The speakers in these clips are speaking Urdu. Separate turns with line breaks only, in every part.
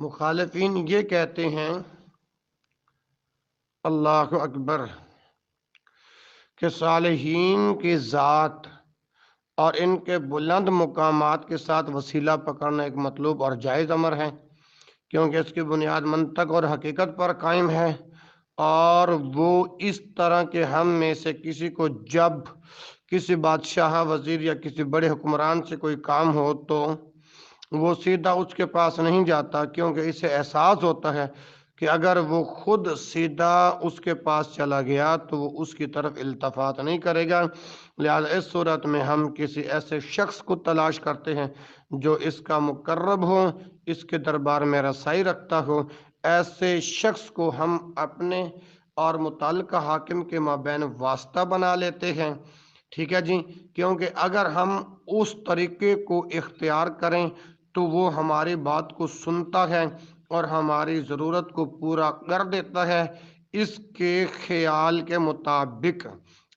مخالفین یہ کہتے ہیں اللہ اکبر کہ صالحین کی ذات اور ان کے بلند مقامات کے ساتھ وسیلہ پکڑنا ایک مطلوب اور جائز امر ہے، کیونکہ اس کی بنیاد منطق اور حقیقت پر قائم ہے، اور وہ اس طرح کہ ہم میں سے کسی کو جب کسی بادشاہ، وزیر یا کسی بڑے حکمران سے کوئی کام ہو تو وہ سیدھا اس کے پاس نہیں جاتا، کیونکہ اسے احساس ہوتا ہے کہ اگر وہ خود سیدھا اس کے پاس چلا گیا تو وہ اس کی طرف التفات نہیں کرے گا۔ لہذا اس صورت میں ہم کسی ایسے شخص کو تلاش کرتے ہیں جو اس کا مقرب ہو، اس کے دربار میں رسائی رکھتا ہو۔ ایسے شخص کو ہم اپنے اور متعلقہ حاکم کے مابین واسطہ بنا لیتے ہیں، ٹھیک ہے جی، کیونکہ اگر ہم اس طریقے کو اختیار کریں تو وہ ہماری بات کو سنتا ہے اور ہماری ضرورت کو پورا کر دیتا ہے۔ اس کے خیال کے مطابق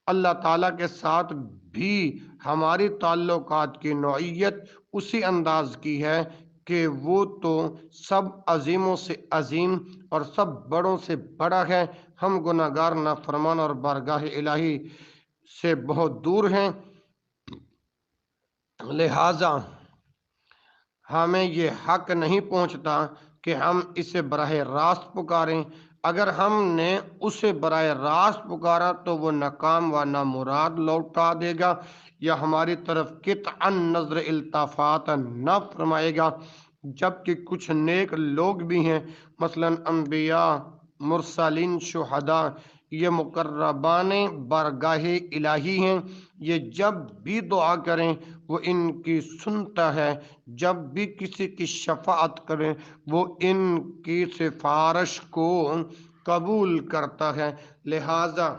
اللہ تعالیٰ کے ساتھ بھی ہماری تعلقات کی نوعیت اسی انداز کی ہے کہ وہ تو سب عظیموں سے عظیم اور سب بڑوں سے بڑا ہے۔ ہم گناہگار، نافرمان اور بارگاہ الہی سے بہت دور ہیں، لہذا ہمیں یہ حق نہیں پہنچتا کہ ہم اسے براہ راست پکاریں۔ اگر ہم نے اسے براہ راست پکارا تو وہ ناکام و نامراد لوٹا دے گا، یا ہماری طرف قطعا نظر التفات نہ فرمائے گا۔ جبکہ کچھ نیک لوگ بھی ہیں، مثلا انبیاء، مرسلین، شہداء، یہ مقربان بارگاہ الہی ہیں، یہ جب بھی دعا کریں وہ ان کی سنتا ہے، جب بھی کسی کی شفاعت کریں وہ ان کی سفارش کو قبول کرتا ہے۔ لہذا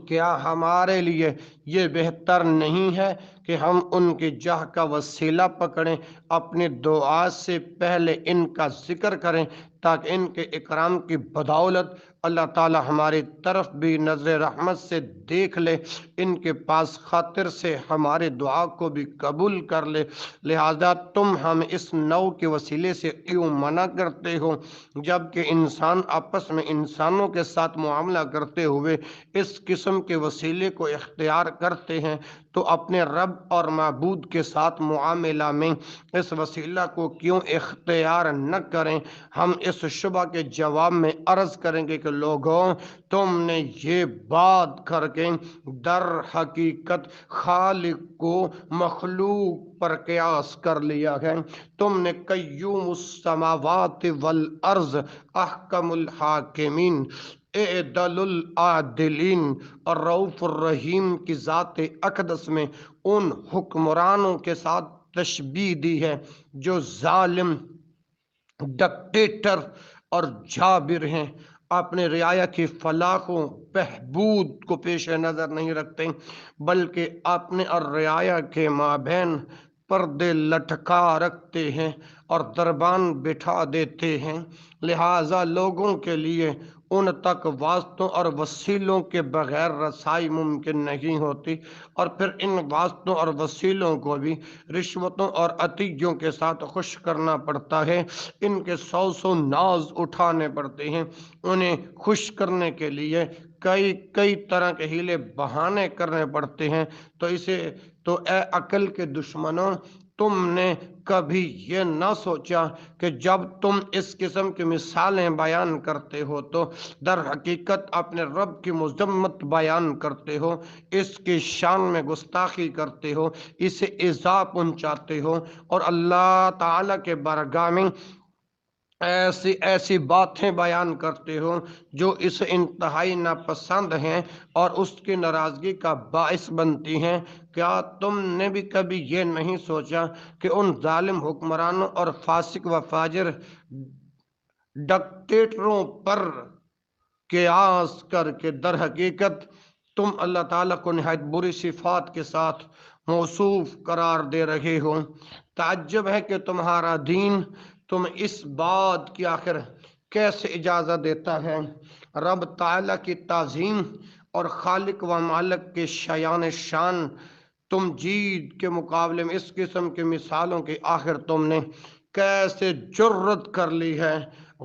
کیا ہمارے لیے یہ بہتر نہیں ہے کہ ہم ان کی جاہ کا وسیلہ پکڑیں، اپنی دعا سے پہلے ان کا ذکر کریں، تاکہ ان کے اکرام کی بدولت اللہ تعالی ہماری طرف بھی نظر رحمت سے دیکھ لے، ان کے پاس خاطر سے ہمارے دعا کو بھی قبول کر لے۔ لہذا تم ہم اس نوع کے وسیلے سے کیوں منع کرتے ہو، جبکہ انسان آپس میں انسانوں کے ساتھ معاملہ کرتے ہوئے اس قسم کے وسیلے کو اختیار کرتے ہیں، تو اپنے رب اور معبود کے ساتھ معاملہ میں اس وسیلہ کو کیوں اختیار نہ کریں؟ ہم اس شبہ کے جواب میں عرض کریں گے کہ لوگوں، تم نے یہ بات کر کے در حقیقت خالق کو مخلوق پر قیاس کر لیا ہے۔ تم نے قیوم السماوات والارض، احکم الحاکمین، اعدل العادلین اور رؤوف الرحیم کی ذات اقدس میں ان حکمرانوں کے ساتھ تشبیہ دی ہے جو ظالم، ڈکٹیٹر اور جابر ہیں، اپنے رعایا کی فلاح و بہبود کو پیش نظر نہیں رکھتے، بلکہ اپنے اور رعایا کے مابین پردے لٹکا رکھتے ہیں اور دربان بٹھا دیتے ہیں۔ لہذا لوگوں کے لیے ان تک واسطوں اور وسیلوں کے بغیر رسائی ممکن نہیں ہوتی، اور پھر ان واسطوں اور وسیلوں کو بھی رشوتوں اور عطیوں کے ساتھ خوش کرنا پڑتا ہے۔ ان کے سو ناز اٹھانے پڑتے ہیں، انہیں خوش کرنے کے لیے کئی طرح کے ہیلے بہانے کرنے پڑتے ہیں۔ تو اے عقل کے دشمنوں، تم نے کبھی یہ نہ سوچا کہ جب تم اس قسم کی مثالیں بیان کرتے ہو تو در حقیقت اپنے رب کی مذمت بیان کرتے ہو، اس کی شان میں گستاخی کرتے ہو، اسے ایذا پہنچاتے ہو، اور اللہ تعالیٰ کے بارگاہ میں ایسی باتیں بیان کرتے ہو جو اسے انتہائی ناپسند ہیں اور اس کی ناراضگی کا باعث بنتی ہیں۔ کیا تم نے بھی کبھی یہ نہیں سوچا کہ ان ظالم حکمرانوں اور فاسق و فاجر ڈکٹیٹروں پر قیاس کر کے در حقیقت تم اللہ تعالیٰ کو نہایت بری صفات کے ساتھ موصوف قرار دے رہے ہو؟ تعجب ہے کہ تمہارا دین تمہیں اس بات کی آخر کیسے اجازت دیتا ہے؟ رب تعالیٰ کی تعظیم اور خالق و مالک کے شایان شان تمجید کے مقابلے میں اس قسم کی مثالوں کے آخر تم نے کیسے جرت کر لی ہے۔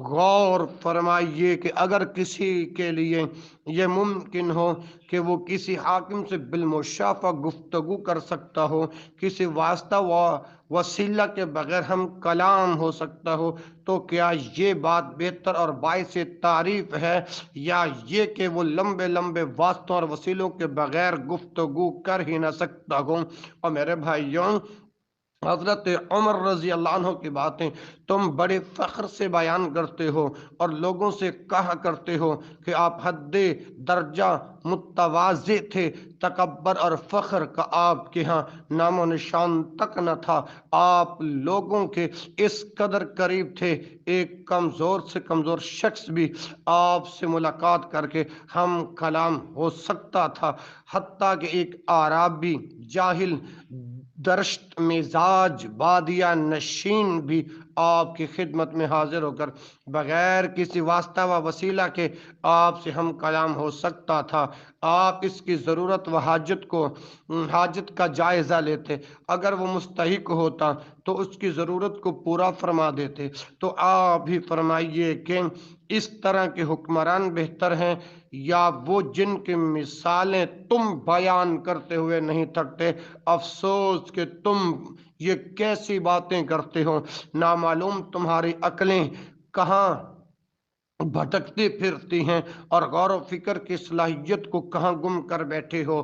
غور فرمائیے کہ اگر کسی کے لیے یہ ممکن ہو کہ وہ کسی حاکم سے بالمشافہ گفتگو کر سکتا ہو، کسی واسطہ و وسیلہ کے بغیر ہم کلام ہو سکتا ہو، تو کیا یہ بات بہتر اور باعث تعریف ہے، یا یہ کہ وہ لمبے لمبے واسطوں اور وسیلوں کے بغیر گفتگو کر ہی نہ سکتا ہو؟ اور میرے بھائیوں، حضرت عمر رضی اللہ عنہ کی باتیں تم بڑے فخر سے بیان کرتے ہو اور لوگوں سے کہا کرتے ہو کہ آپ حد درجہ متواضع تھے، تکبر اور فخر کا آپ کے ہاں نام و نشان تک نہ تھا، آپ لوگوں کے اس قدر قریب تھے، ایک کمزور سے کمزور شخص بھی آپ سے ملاقات کر کے ہم کلام ہو سکتا تھا، حتیٰ کہ ایک اعرابی جاہل درشت مزاج بادیہ نشین بھی آپ کی خدمت میں حاضر ہو کر بغیر کسی واسطہ و وسیلہ کے آپ سے ہم کلام ہو سکتا تھا۔ آپ اس کی ضرورت و حاجت کا جائزہ لیتے، اگر وہ مستحق ہوتا تو اس کی ضرورت کو پورا فرما دیتے۔ تو آپ ہی فرمائیے کہ اس طرح کے حکمران بہتر ہیں یا وہ جن کی مثالیں تم بیان کرتے ہوئے نہیں تھکتے؟ افسوس کہ تم یہ کیسی باتیں کرتے ہو، نامعلوم تمہاری عقلیں کہاں بھٹکتی پھرتی ہیں اور غور و فکر کی صلاحیت کو کہاں گم کر بیٹھے ہو۔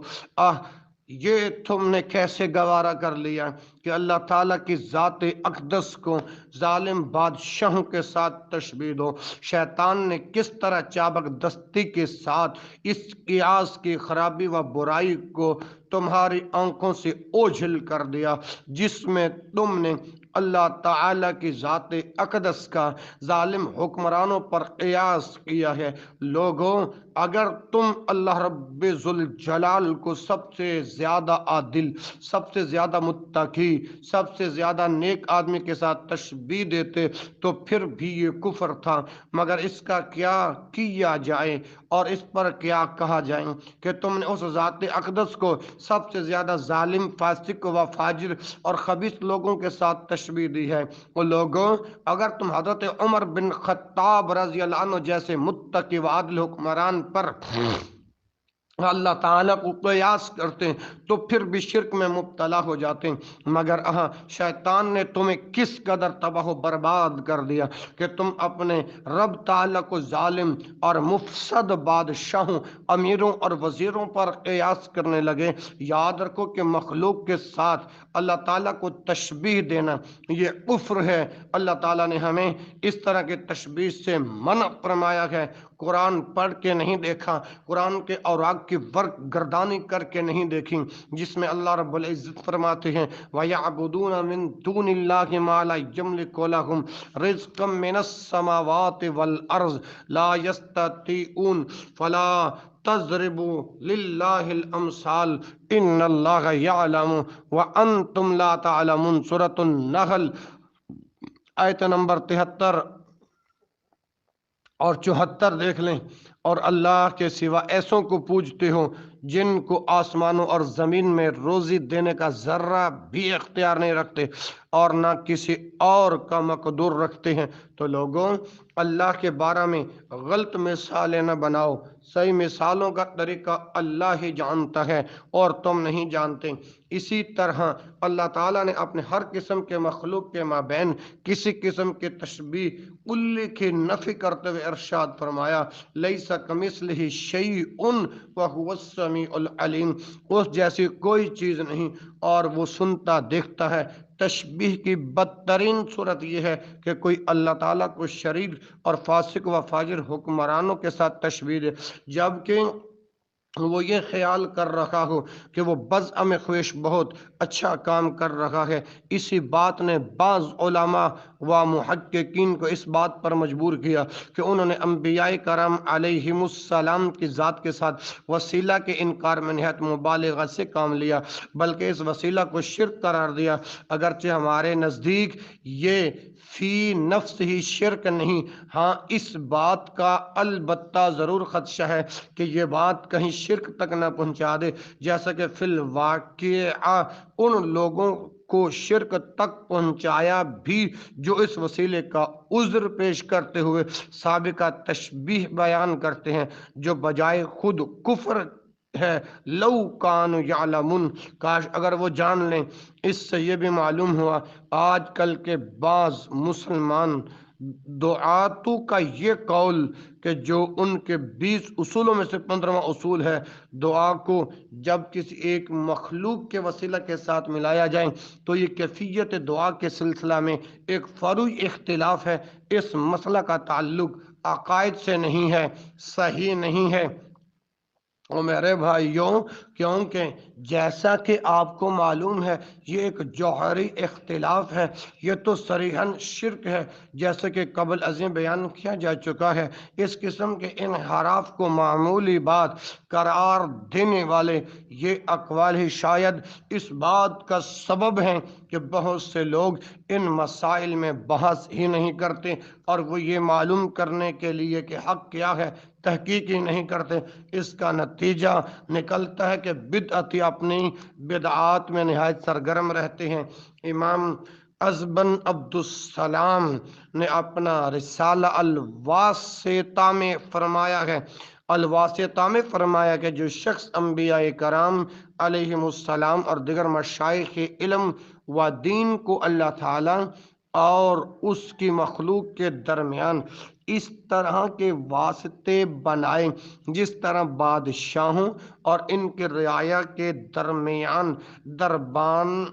یہ تم نے کیسے گوارا کر لیا کہ اللہ تعالیٰ کی ذات اقدس کو ظالم بادشاہوں کے ساتھ تشبیہ دو؟ شیطان نے کس طرح چابک دستی کے ساتھ اس قیاس کی خرابی و برائی کو تمہاری آنکھوں سے اوجھل کر دیا، جس میں تم نے اللہ تعالیٰ کی ذات اقدس کا ظالم حکمرانوں پر قیاس کیا ہے۔ لوگوں، اگر تم اللہ رب ذوالجلال کو سب سے زیادہ عادل، سب سے زیادہ متقی، سب سے زیادہ نیک آدمی کے ساتھ تشبیہ دیتے تو پھر بھی یہ کفر تھا، مگر اس کا کیا کیا جائے اور اس پر کیا کہا جائے کہ تم نے اس ذات اقدس کو سب سے زیادہ ظالم، فاسق و فاجر اور خبیث لوگوں کے ساتھ تشبیہ دی ہے۔ وہ لوگوں، اگر تم حضرت عمر بن خطاب رضی اللہ عنہ جیسے متقی و عادل حکمران پر اللہ تعالیٰ کو قیاس کرتے ہیں تو پھر بھی شرک میں مبتلا ہو جاتے ہیں، مگر شیطان نے تمہیں کس قدر تباہ و برباد کر دیا کہ تم اپنے رب تعالیٰ کو ظالم اور مفسد بادشاہوں، امیروں اور وزیروں پر قیاس کرنے لگے۔ یاد رکھو کہ مخلوق کے ساتھ اللہ تعالیٰ کو تشبیہ دینا یہ کفر ہے۔ اللہ تعالیٰ نے ہمیں اس طرح کے تشبیہ سے منع فرمایا ہے۔ قرآن پڑھ کے نہیں دیکھا، قرآن کے اوراق کی ورق گردانی کر کے نہیں دیکھی، جس میں اللہ رب العزت فرماتے ہیں وَيَعْبُدُونَ مِن دُونِ اللَّهِ مَا لَا يَمْلِكُ لَهُمْ رِزْقًا مِنَ السَّمَاوَاتِ وَالْأَرْضِ لَا يَسْتَطِيعُونَ فَلَا تَضْرِبُوا لِلَّهِ الْأَمْثَالَ إِنَّ اللَّهَ يَعْلَمُ وَأَنْتُمْ لَا تَعْلَمُونَ۔ سورۃ النحل آیت نمبر 73 اور 74 دیکھ لیں۔ اور اللہ کے سوا ایسوں کو پوجتے ہو جن کو آسمانوں اور زمین میں روزی دینے کا ذرہ بھی اختیار نہیں رکھتے اور نہ کسی اور کا مقدور رکھتے ہیں، تو لوگوں، اللہ کے بارے میں غلط مثالیں نہ بناؤ، صحیح مثالوں کا طریقہ اللہ ہی جانتا ہے اور تم نہیں جانتے۔ اسی طرح اللہ تعالیٰ نے اپنے ہر قسم کے مخلوق کے مابین کسی قسم کے تشبیہ کلی کی نفی کرتے ہوئے ارشاد فرمایا لیس کمثلہ شیء وہو السمیع العلیم، اس جیسی کوئی چیز نہیں اور وہ سنتا دیکھتا ہے۔ تشبیہ کی بدترین صورت یہ ہے کہ کوئی اللہ تعالیٰ کو شریک اور فاسق و فاجر حکمرانوں کے ساتھ تشبیہ دے، جبکہ وہ یہ خیال کر رہا ہو کہ وہ بزعم خویش بہت اچھا کام کر رہا ہے۔ اسی بات نے بعض علماء و محققین کو اس بات پر مجبور کیا کہ انہوں نے انبیاء کرام علیہم السلام کی ذات کے ساتھ وسیلہ کے انکار میں نہایت مبالغہ سے کام لیا، بلکہ اس وسیلہ کو شرک قرار دیا، اگرچہ ہمارے نزدیک یہ فی نفس ہی شرک نہیں، ہاں اس بات کا البتہ ضرور خدشہ ہے کہ یہ بات کہیں شرک تک نہ پہنچا دے، جیسا کہ فی الواقع ان لوگوں کو شرک تک پہنچایا بھی، جو اس وسیلے کا عذر پیش کرتے ہوئے سابقہ تشبیہ بیان کرتے ہیں جو بجائے خود کفر ہے۔ لو کانوا یعلمون، کاش اگر وہ جان لیں۔ اس سے یہ بھی معلوم ہوا آج کل کے بعض مسلمان دعاتوں کا یہ قول کہ جو ان کے 20 اصولوں میں سے 15واں اصول ہے، دعا کو جب کسی ایک مخلوق کے وسیلہ کے ساتھ ملایا جائے تو یہ کیفیت دعا کے سلسلہ میں ایک فروعی اختلاف ہے۔ اس مسئلہ کا تعلق عقائد سے نہیں ہے، صحیح نہیں ہے اور میرے بھائیوں، کیونکہ جیسا کہ آپ کو معلوم ہے یہ ایک جوہری اختلاف ہے، یہ تو صریحاً شرک ہے، جیسے کہ قبل ازیں بیان کیا جا چکا ہے۔ اس قسم کے انحراف کو معمولی بات قرار دینے والے یہ اقوال ہی شاید اس بات کا سبب ہیں کہ بہت سے لوگ ان مسائل میں بحث ہی نہیں کرتے، اور وہ یہ معلوم کرنے کے لیے کہ حق کیا ہے تحقیق ہی نہیں کرتے۔ اس کا نتیجہ نکلتا ہے کہ بدعتی اپنی بدعات میں نہایت سرگرم رہتے ہیں۔ امام از بن عبدالسلام نے اپنا رسالہ الواسطہ میں فرمایا ہے، الواسطہ میں فرمایا کہ جو شخص انبیاء کرام علیہم السلام اور دیگر مشائخ علم و دین کو اللہ تعالی اور اس کی مخلوق کے درمیان اس طرح کے واسطے بنائے جس طرح بادشاہوں اور ان کے رعایا کے درمیان دربان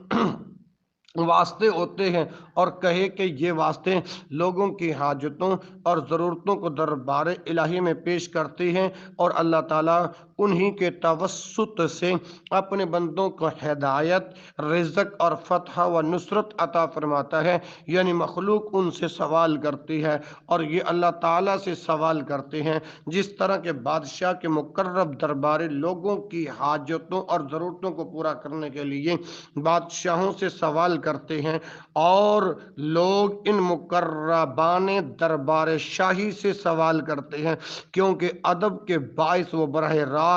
واسطے ہوتے ہیں، اور کہے کہ یہ واسطے لوگوں کی حاجتوں اور ضرورتوں کو دربار الہی میں پیش کرتے ہیں، اور اللہ تعالیٰ انہی کے توسط سے اپنے بندوں کو ہدایت، رزق اور فتح و نصرت عطا فرماتا ہے۔ یعنی مخلوق ان سے سوال کرتی ہے اور یہ اللہ تعالیٰ سے سوال کرتے ہیں، جس طرح کے بادشاہ کے مقرب درباری لوگوں کی حاجتوں اور ضرورتوں کو پورا کرنے کے لیے بادشاہوں سے سوال کرتے ہیں، اور لوگ ان مقربان دربار شاہی سے سوال کرتے ہیں، کیونکہ ادب کے باعث وہ براہ راست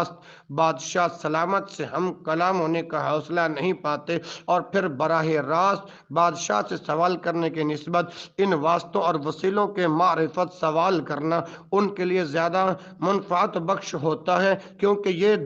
بادشاہ سلامت سے ہم کلام ہونے کا حوصلہ نہیں پاتے، اور پھر براہ راست بادشاہ سے سوال کرنے کے نسبت ان واسطوں اور وسیلوں کے معرفت سوال کرنا ان کے لیے زیادہ منفعت بخش ہوتا ہے، کیونکہ یہ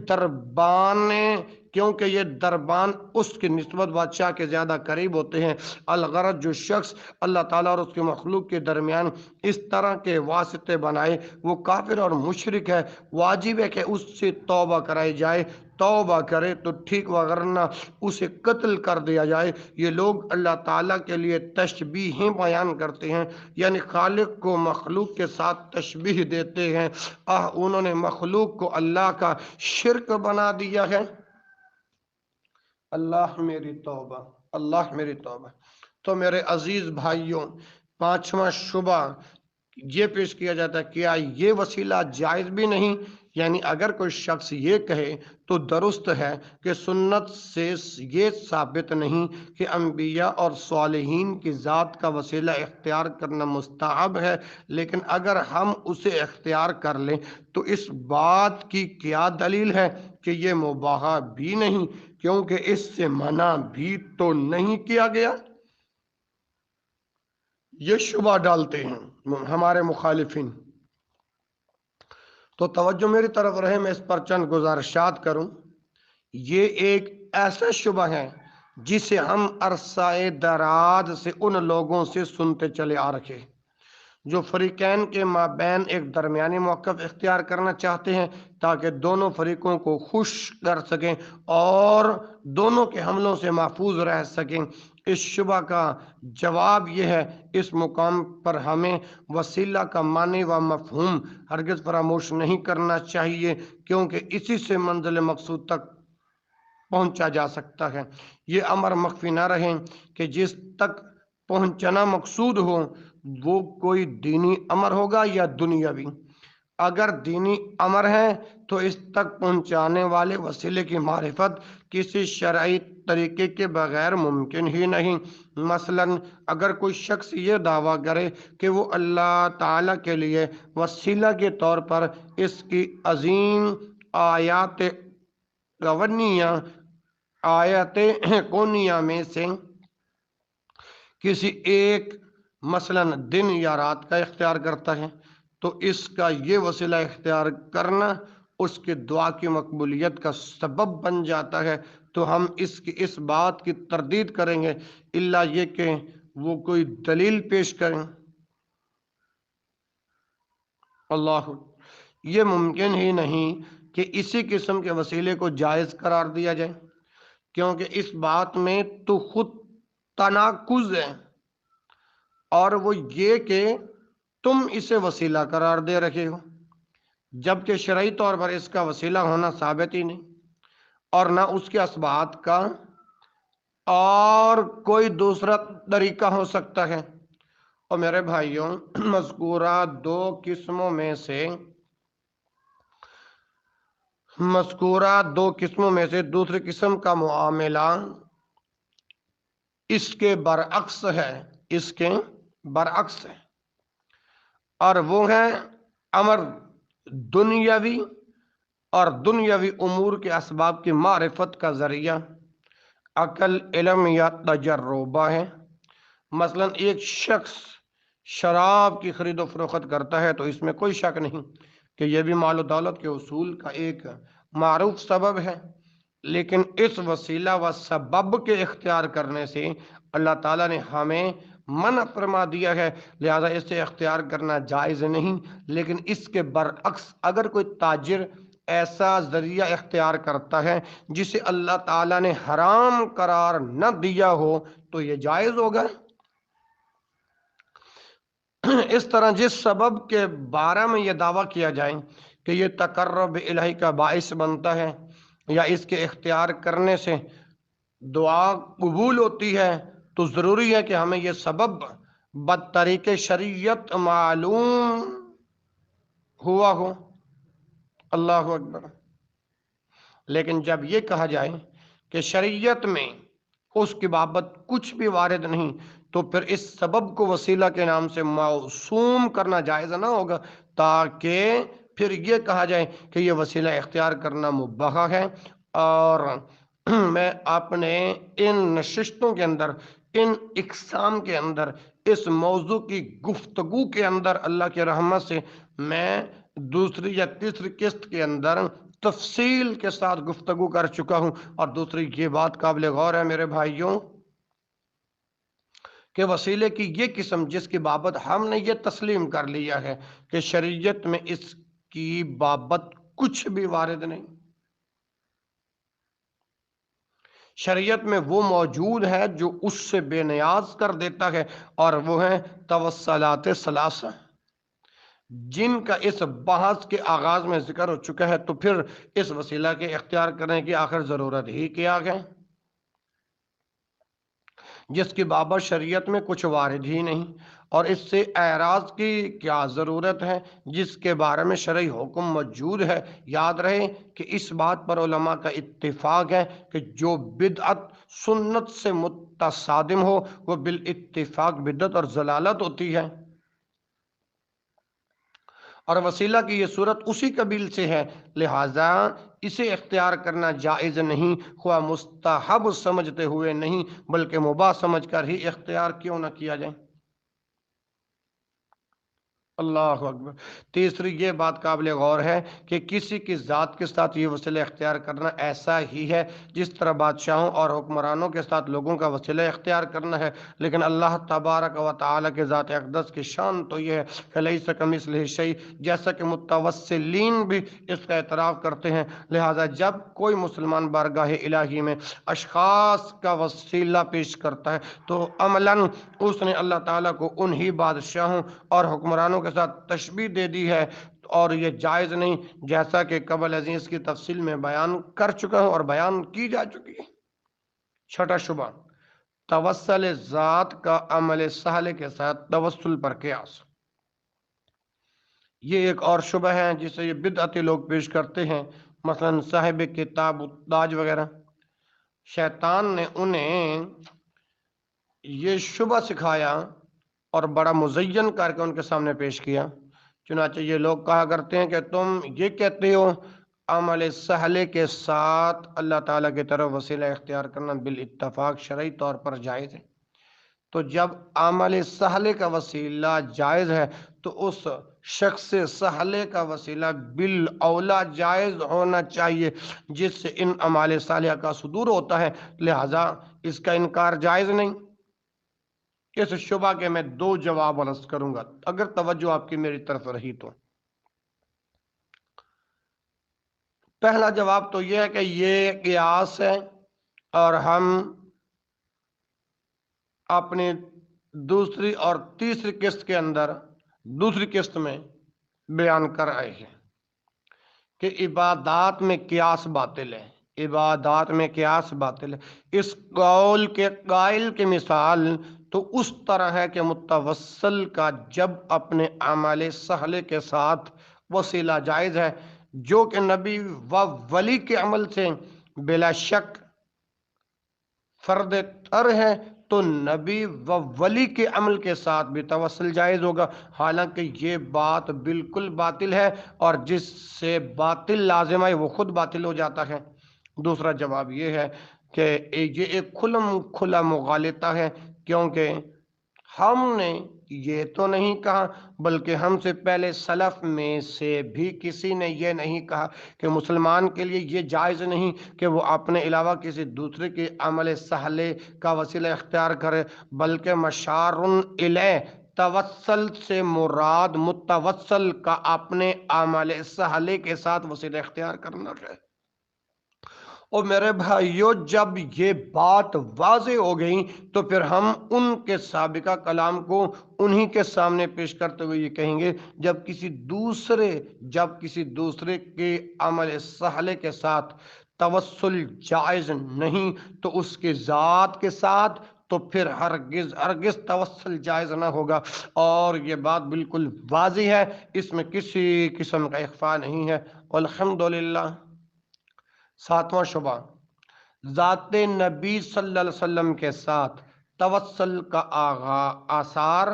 دربان اس کی نسبت بادشاہ کے زیادہ قریب ہوتے ہیں۔ الغرض جو شخص اللہ تعالیٰ اور اس کے مخلوق کے درمیان اس طرح کے واسطے بنائے وہ کافر اور مشرک ہے۔ واجب ہے کہ اس سے توبہ کرائی جائے، توبہ کرے تو ٹھیک، وگرنہ اسے قتل کر دیا جائے۔ یہ لوگ اللہ تعالیٰ کے لیے تشبیہیں بیان کرتے ہیں، یعنی خالق کو مخلوق کے ساتھ تشبیہ دیتے ہیں۔ انہوں نے مخلوق کو اللہ کا شرک بنا دیا ہے۔ اللہ میری توبہ، اللہ میری توبہ۔ تو میرے عزیز بھائیوں، پانچواں شبہ یہ پیش کیا جاتا ہے، کیا یہ وسیلہ جائز بھی نہیں؟ یعنی اگر کوئی شخص یہ کہے تو درست ہے کہ سنت سے یہ ثابت نہیں کہ انبیاء اور صالحین کی ذات کا وسیلہ اختیار کرنا مستحب ہے، لیکن اگر ہم اسے اختیار کر لیں تو اس بات کی کیا دلیل ہے کہ یہ مباح بھی نہیں، کیونکہ اس سے منع بھی تو نہیں کیا گیا؟ یہ شبہ ڈالتے ہیں ہمارے مخالفین۔ تو توجہ میری طرف رہے، میں اس پر چند گزارشات کروں۔ یہ ایک ایسا شبہ ہے جسے ہم عرصہ دراز سے ان لوگوں سے سنتے چلے آ رکھے جو فریقین کے مابین ایک درمیانی موقف اختیار کرنا چاہتے ہیں تاکہ دونوں فریقوں کو خوش کر سکیں اور دونوں کے حملوں سے محفوظ رہ سکیں۔ اس شبہ کا جواب یہ ہے، اس مقام پر ہمیں وسیلہ کا معنی و مفہوم ہرگز فراموش نہیں کرنا چاہیے، کیونکہ اسی سے منزل مقصود تک پہنچا جا سکتا ہے۔ یہ امر مخفی نہ رہے کہ جس تک پہنچنا مقصود ہو وہ کوئی دینی امر ہوگا یا دنیاوی۔ اگر دینی امر ہے تو اس تک پہنچانے والے وسیلے کی معرفت کسی شرعی طریقے کے بغیر ممکن ہی نہیں۔ مثلا اگر کوئی شخص یہ دعویٰ کرے کہ وہ اللہ تعالیٰ کے لیے وسیلہ کے طور پر اس کی عظیم آیات کونیہ میں سے کسی ایک مثلاً دن یا رات کا اختیار کرتا ہے تو اس کا یہ وسیلہ اختیار کرنا اس کے دعا کی مقبولیت کا سبب بن جاتا ہے، تو ہم اس بات کی تردید کریں گے الا یہ کہ وہ کوئی دلیل پیش کریں۔ اللہ، یہ ممکن ہی نہیں کہ اسی قسم کے وسیلے کو جائز قرار دیا جائے، کیونکہ اس بات میں تو خود تناقض ہے، اور وہ یہ کہ تم اسے وسیلہ قرار دے رکھے ہو جبکہ شرعی طور پر اس کا وسیلہ ہونا ثابت ہی نہیں، اور نہ اس کے اسباب کا اور کوئی دوسرا طریقہ ہو سکتا ہے۔ اور میرے بھائیوں، مذکورہ دو قسموں میں سے دوسری قسم کا معاملہ اس کے برعکس ہے، اور وہ ہے امر دنیاوی اور دنیاوی امور کے اسباب کی معرفت کا ذریعہ عقل، علم یا تجربہ ہے۔ مثلا ایک شخص شراب کی خرید و فروخت کرتا ہے تو اس میں کوئی شک نہیں کہ یہ بھی مال و دولت کے حصول کا ایک معروف سبب ہے، لیکن اس وسیلہ و سبب کے اختیار کرنے سے اللہ تعالیٰ نے ہمیں منع فرما دیا ہے، لہذا اسے اختیار کرنا جائز نہیں۔ لیکن اس کے برعکس اگر کوئی تاجر ایسا ذریعہ اختیار کرتا ہے جسے اللہ تعالیٰ نے حرام قرار نہ دیا ہو تو یہ جائز ہوگا۔ اس طرح جس سبب کے بارے میں یہ دعویٰ کیا جائے کہ یہ تقرب الہی کا باعث بنتا ہے یا اس کے اختیار کرنے سے دعا قبول ہوتی ہے، تو ضروری ہے کہ ہمیں یہ سبب بطریق شریعت معلوم ہوا ہو۔ اللہ اکبر۔ لیکن جب یہ کہا جائے کہ شریعت میں اس کی بابت کچھ بھی وارد نہیں، تو پھر اس سبب کو وسیلہ کے نام سے موسوم کرنا جائز نہ ہوگا، تاکہ پھر یہ کہا جائے کہ یہ وسیلہ اختیار کرنا مباح ہے۔ اور میں اپنے ان نشستوں کے اندر، ان اقسام کے اندر، اس موضوع کی گفتگو کے اندر اللہ کی رحمت سے میں دوسری یا تیسری قسط کے اندر تفصیل کے ساتھ گفتگو کر چکا ہوں۔ اور دوسری یہ بات قابل غور ہے میرے بھائیوں کہ وسیلے کی یہ قسم جس کی بابت ہم نے یہ تسلیم کر لیا ہے کہ شریعت میں اس کی بابت کچھ بھی وارد نہیں، شریعت میں وہ موجود ہے جو اس سے بے نیاز کر دیتا ہے، اور وہ ہیں توسلات ثلاثہ، جن کا اس بحث کے آغاز میں ذکر ہو چکا ہے، تو پھر اس وسیلہ کے اختیار کرنے کی آخر ضرورت ہی کیا ہے، جس کی بابت شریعت میں کچھ وارد ہی نہیں، اور اس سے اعراض کی کیا ضرورت ہے جس کے بارے میں شرعی حکم موجود ہے۔ یاد رہے کہ اس بات پر علماء کا اتفاق ہے کہ جو بدعت سنت سے متصادم ہو وہ بالاتفاق بدعت اور ضلالت ہوتی ہے، اور وسیلہ کی یہ صورت اسی قبیل سے ہے، لہذا اسے اختیار کرنا جائز نہیں، خواہ مستحب سمجھتے ہوئے نہیں بلکہ مباح سمجھ کر ہی اختیار کیوں نہ کیا جائے۔ اللہ اکبر۔ تیسری یہ بات قابل غور ہے کہ کسی کی ذات کے ساتھ یہ وسیلہ اختیار کرنا ایسا ہی ہے جس طرح بادشاہوں اور حکمرانوں کے ساتھ لوگوں کا وسیلہ اختیار کرنا ہے، لیکن اللہ تبارک و تعالیٰ کے ذات اقدس کی شان تو یہ ہے کہ لیس کمثلہ شیء، جیسا کہ متوسلین بھی اس کا اعتراف کرتے ہیں۔ لہذا جب کوئی مسلمان بارگاہ الہی میں اشخاص کا وسیلہ پیش کرتا ہے تو عملاً اس نے اللہ تعالیٰ کو انہی بادشاہوں اور حکمرانوں کے ساتھ تشبیہ دے دی ہے، اور یہ جائز نہیں، جیسا کہ قبل عزیز کی تفصیل میں بیان کر چکا ہوں اور بیان کی جا چکی ہے۔ چھٹا شبہ، توسل ذات کا عمل صالح کے ساتھ توسل پر قیاس۔ یہ ایک اور شبہ ہے جسے یہ بدعتی لوگ پیش کرتے ہیں، مثلا صاحب کتاب تاج وغیرہ۔ شیطان نے انہیں یہ شبہ سکھایا اور بڑا مزین کر کے ان کے سامنے پیش کیا، چنانچہ یہ لوگ کہا کرتے ہیں کہ تم یہ کہتے ہو عمل صالح کے ساتھ اللہ تعالیٰ کی طرف وسیلہ اختیار کرنا بالاتفاق شرعی طور پر جائز ہے، تو جب عمل صالح کا وسیلہ جائز ہے تو اس شخص صالح کا وسیلہ بالاولیٰ جائز ہونا چاہیے جس سے ان اعمال صالحہ کا صدور ہوتا ہے، لہذا اس کا انکار جائز نہیں۔ اس شبہ کے میں دو جواب عرض کروں گا اگر توجہ آپ کی میری طرف رہی تو۔ پہلا جواب تو یہ ہے کہ یہ قیاس ہے اور ہم اپنی دوسری اور تیسری قسط کے اندر دوسری قسط میں بیان کر آئے ہیں کہ عبادات میں قیاس باطل ہے، عبادات میں قیاس باطل ہے۔ اس قول کے قائل کی مثال تو اس طرح ہے کہ متوسل کا جب اپنے اعمال صالح کے ساتھ وسیلہ جائز ہے جو کہ نبی و ولی کے عمل سے بلا شک فرد تر ہے، تو نبی و ولی کے عمل کے ساتھ بھی توسل جائز ہوگا، حالانکہ یہ بات بالکل باطل ہے اور جس سے باطل لازم ہے وہ خود باطل ہو جاتا ہے۔ دوسرا جواب یہ ہے کہ یہ ایک کھلا مغالطہ ہے، کیونکہ ہم نے یہ تو نہیں کہا بلکہ ہم سے پہلے سلف میں سے بھی کسی نے یہ نہیں کہا کہ مسلمان کے لیے یہ جائز نہیں کہ وہ اپنے علاوہ کسی دوسرے کے عمل صالح کا وسیلہ اختیار کرے، بلکہ مشار الیہ توسل سے مراد متوسل کا اپنے عمل صالح کے ساتھ وسیلہ اختیار کرنا ہے۔ اور میرے بھائیو، جب یہ بات واضح ہو گئی تو پھر ہم ان کے سابقہ کلام کو انہی کے سامنے پیش کرتے ہوئے یہ کہیں گے جب کسی دوسرے کے عمل صالح کے ساتھ توسل جائز نہیں تو اس کے ذات کے ساتھ تو پھر ہرگز توسل جائز نہ ہوگا، اور یہ بات بالکل واضح ہے، اس میں کسی قسم کا اخفاء نہیں ہے۔ الحمدللہ۔ ساتواں شبہ، ذات نبی صلی اللہ علیہ وسلم کے ساتھ توسل کا آثار،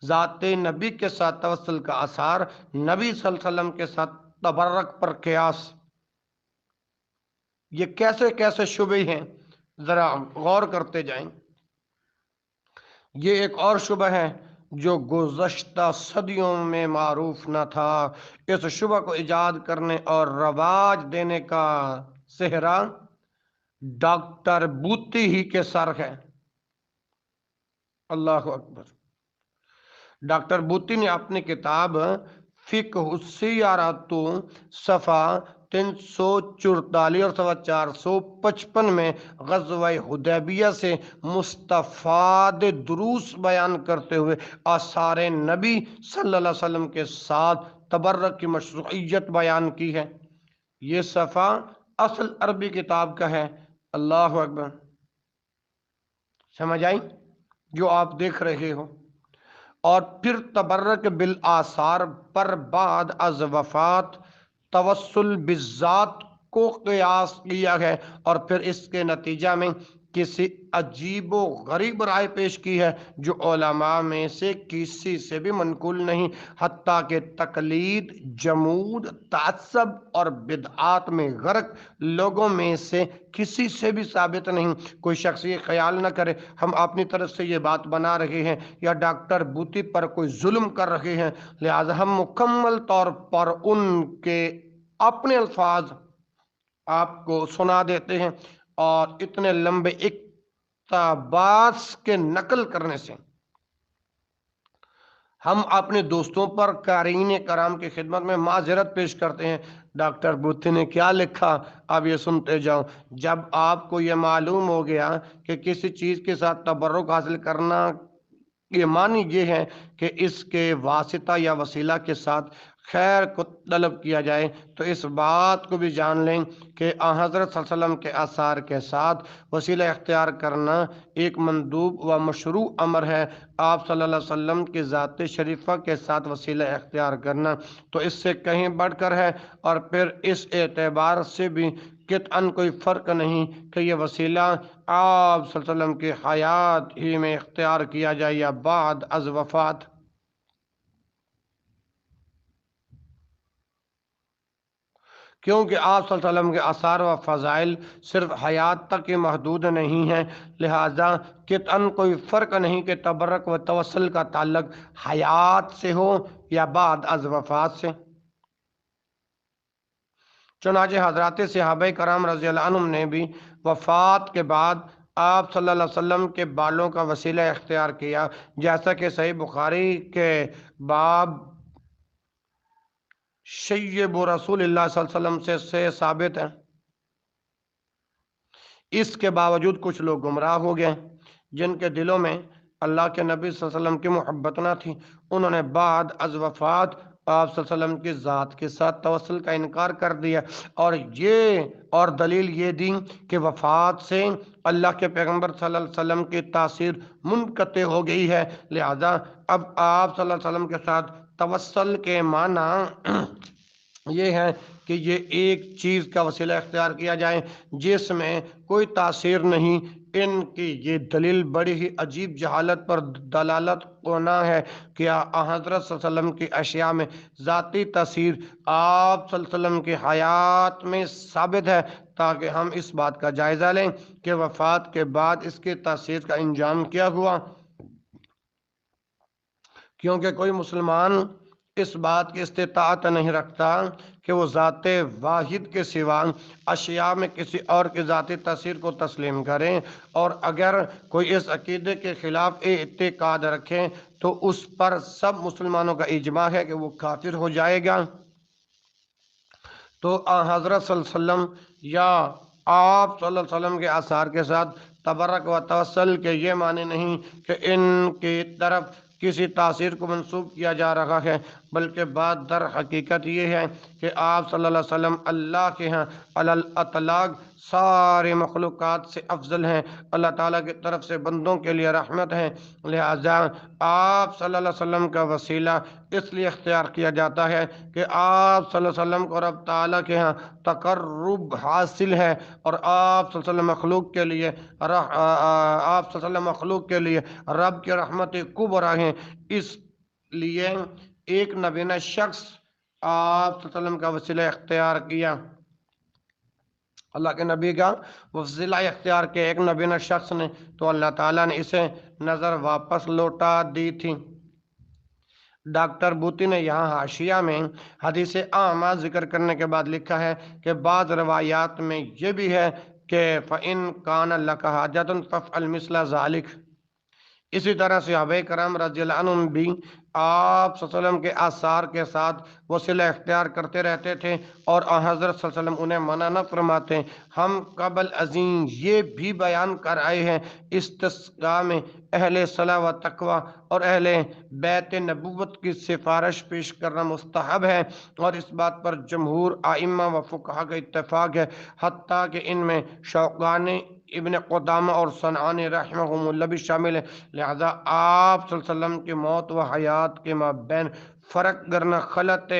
ذات نبی کے ساتھ توسل کا آثار نبی صلی اللہ علیہ وسلم کے ساتھ تبرک پر قیاس، یہ کیسے کیسے شبہ ہیں ذرا غور کرتے جائیں۔ یہ ایک اور شبہ ہے جو گزشتہ صدیوں میں معروف نہ تھا، اس شبہ کو ایجاد کرنے اور رواج دینے کا سہرا ڈاکٹر بوتی ہی کے سر ہے۔ اللہ اکبر۔ ڈاکٹر بوتی نے اپنی کتاب فقہ السیارات صفحہ 344 اور صفحہ 455 میں غزوہ حدیبیہ سے مستفاد دروس بیان کرتے ہوئے آثار نبی صلی اللہ علیہ وسلم کے ساتھ تبرک کی مشروعیت بیان کی ہے۔ یہ صفحہ اصل عربی کتاب کا ہے۔ اللہ اکبر۔ سمجھ آئی جو آپ دیکھ رہے ہو؟ اور پھر تبرک بالآثار پر بعد از وفات توسل بالذات کو قیاس کیا ہے، اور پھر اس کے نتیجہ میں کسی عجیب و غریب رائے پیش کی ہے جو علماء میں سے کسی سے بھی منقول نہیں، حتیٰ کہ تقلید، جمود، تعصب اور بدعات میں غرق لوگوں میں سے کسی سے بھی ثابت نہیں۔ کوئی شخص یہ خیال نہ کرے ہم اپنی طرف سے یہ بات بنا رہے ہیں یا ڈاکٹر بوتی پر کوئی ظلم کر رہے ہیں، لہذا ہم مکمل طور پر ان کے اپنے الفاظ آپ کو سنا دیتے ہیں، اور اتنے لمبے اقتباس کے نقل کرنے سے ہم اپنے دوستوں پر قارئین کرام کی خدمت میں معذرت پیش کرتے ہیں۔ ڈاکٹر بوتی نے کیا لکھا اب یہ سنتے جاؤ۔ جب آپ کو یہ معلوم ہو گیا کہ کسی چیز کے ساتھ تبرک حاصل کرنا یہ معنی یہ ہے کہ اس کے واسطہ یا وسیلہ کے ساتھ خیر کو طلب کیا جائے، تو اس بات کو بھی جان لیں کہ حضرت صلی اللہ علیہ وسلم کے آثار کے ساتھ وسیلہ اختیار کرنا ایک مندوب و مشروع امر ہے۔ آپ صلی اللہ علیہ وسلم کی ذات شریفہ کے ساتھ وسیلہ اختیار کرنا تو اس سے کہیں بڑھ کر ہے، اور پھر اس اعتبار سے بھی قطعاً کوئی فرق نہیں کہ یہ وسیلہ آپ صلی اللہ علیہ وسلم کی حیات ہی میں اختیار کیا جائے یا بعد از وفات۔ کیونکہ آپ صلی اللہ علیہ وسلم کے آثار و فضائل صرف حیات تک ہی محدود نہیں ہیں، لہذا قطعاً کوئی فرق نہیں کہ تبرک و توسل کا تعلق حیات سے ہو یا بعد از وفات سے۔ چنانچہ حضرات صحابہ کرام رضی اللہ عنہم نے بھی وفات کے بعد آپ صلی اللہ علیہ وسلم کے بالوں کا وسیلہ اختیار کیا، جیسا کہ صحیح بخاری کے باب شیب رسول اللہ صلی اللہ علیہ وسلم سے ثابت ہے۔ اس کے باوجود کچھ لوگ گمراہ ہو گئے جن کے دلوں میں اللہ کے نبی صلی اللہ علیہ وسلم کی محبت نہ تھی، انہوں نے بعد از وفات آپ صلی اللہ علیہ وسلم کی ذات کے ساتھ توسل کا انکار کر دیا، اور دلیل یہ دی کہ وفات سے اللہ کے پیغمبر صلی اللہ علیہ وسلم کی تاثیر منقطع ہو گئی ہے، لہذا اب آپ صلی اللہ علیہ وسلم کے ساتھ توسل کے معنی یہ ہے کہ یہ ایک چیز کا وسیلہ اختیار کیا جائے جس میں کوئی تاثیر نہیں۔ ان کی یہ دلیل بڑی ہی عجیب جہالت پر دلالت ہونا ہے کہ حضرت صلی اللہ علیہ وسلم کی اشیاء میں ذاتی تاثیر آپ صلی اللہ علیہ وسلم کی حیات میں ثابت ہے، تاکہ ہم اس بات کا جائزہ لیں کہ وفات کے بعد اس کی تاثیر کا انجام کیا ہوا، کیونکہ کوئی مسلمان اس بات کی استطاعت نہیں رکھتا کہ وہ ذات واحد کے سوا اشیاء میں کسی اور کی ذاتی تاثیر کو تسلیم کریں، اور اگر کوئی اس عقیدے کے خلاف اعتقاد رکھے تو اس پر سب مسلمانوں کا اجماع ہے کہ وہ کافر ہو جائے گا۔ تو حضرت صلی اللہ علیہ وسلم یا آپ صلی اللہ علیہ وسلم کے آثار کے ساتھ تبرک و توسل کے یہ معنی نہیں کہ ان کی طرف کسی تاثیر کو منسوب کیا جا رہا ہے، بلکہ بات در حقیقت یہ ہے کہ آپ صلی اللہ علیہ وسلم اللہ کے ہاں علی الاطلاق سارے مخلوقات سے افضل ہیں، اللہ تعالیٰ کی طرف سے بندوں کے لیے رحمت ہیں، لہذا آپ صلی اللہ علیہ وسلم کا وسیلہ اس لیے اختیار کیا جاتا ہے کہ آپ صلی اللہ علیہ وسلم کو رب تعالیٰ کے ہاں تقرب حاصل ہے، اور آپ صلی اللہ علیہ وسلم مخلوق کے لیے رب کی رحمت کبریٰ ہیں۔ اس لیے ایک نبینہ شخص آپ صلی اللہ علیہ وسلم کا وسیلہ اختیار کیا، اللہ کے نبی کا وسیلہ اختیار کیا ایک نبینہ شخص نے، تو اللہ تعالیٰ نے اسے نظر واپس لوٹا دی تھی۔ ڈاکٹر بوتی نے یہاں حاشیہ میں حدیث عامہ ذکر کرنے کے بعد لکھا ہے کہ بعض روایات میں یہ بھی ہے کہ فَإِن كَانَ لَكَ حَاجَةٌ فَافْعَلْ مِثْلَ ذَلِكَ۔ اسی طرح صحابہ کرام رضی اللہ عنہم بھی آپ صلی اللہ علیہ وسلم کے آثار کے ساتھ وسیلہ اختیار کرتے رہتے تھے، اور حضرت صلی اللہ علیہ وسلم انہیں منع نہ فرماتے۔ ہم قبل ازیں یہ بھی بیان کر آئے ہیں استسقاء میں اہل صلاح و تقوی اور اہل بیت نبوت کی سفارش پیش کرنا مستحب ہے، اور اس بات پر جمہور ائمہ و فقہا کا اتفاق ہے، حتیٰ کہ ان میں شوکانی، ابن قدامہ اور صنعانی رحمہم اللہ بھی شامل ہے، لہذا آپ صلی اللہ علیہ وسلم کی موت و حیات کے مابین فرق کرنا غلط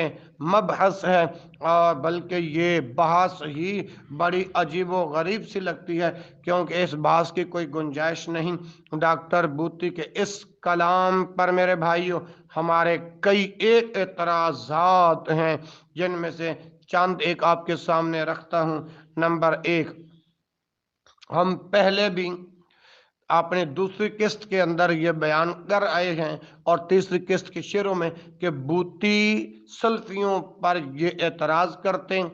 مبحث ہے، اور بلکہ یہ بحث ہی بڑی عجیب و غریب سی لگتی ہے، کیونکہ اس بحث کی کوئی گنجائش نہیں۔ ڈاکٹر بوتی کے اس کلام پر میرے بھائیوں ہمارے کئی ایک اعتراضات ہیں، جن میں سے چند ایک آپ کے سامنے رکھتا ہوں۔ نمبر 1، ہم پہلے بھی اپنے دوسری قسط کے اندر یہ بیان کر آئے ہیں اور تیسری قسط کے شعروں میں کہ بوتی سلفیوں پر یہ اعتراض کرتے ہیں،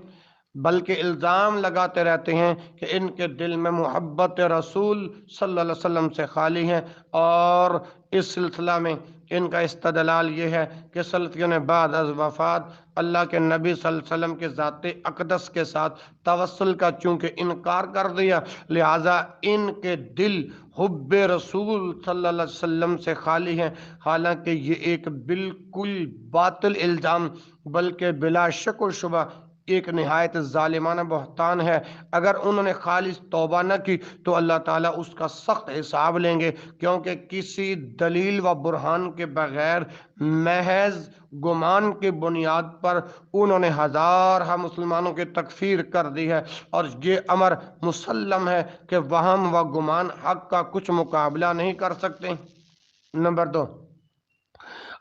بلکہ الزام لگاتے رہتے ہیں کہ ان کے دل میں محبت رسول صلی اللہ علیہ وسلم سے خالی ہیں، اور اس سلسلہ میں ان کا استدلال یہ ہے کہ سلفیوں نے بعد از وفات اللہ کے نبی صلی اللہ علیہ وسلم کے ذات اقدس کے ساتھ توسل کا چونکہ انکار کر دیا، لہذا ان کے دل حب رسول صلی اللہ علیہ وسلم سے خالی ہیں، حالانکہ یہ ایک بالکل باطل الزام بلکہ بلا شک و شبہ ایک نہایت ظالمانہ بہتان ہے۔ اگر انہوں نے خالص توبہ نہ کی تو اللہ تعالیٰ اس کا سخت حساب لیں گے، کیونکہ کسی دلیل و برہان کے بغیر محض گمان کی بنیاد پر انہوں نے ہزارہ مسلمانوں کی تکفیر کر دی ہے، اور یہ امر مسلم ہے کہ وہم و گمان حق کا کچھ مقابلہ نہیں کر سکتے۔ نمبر 2،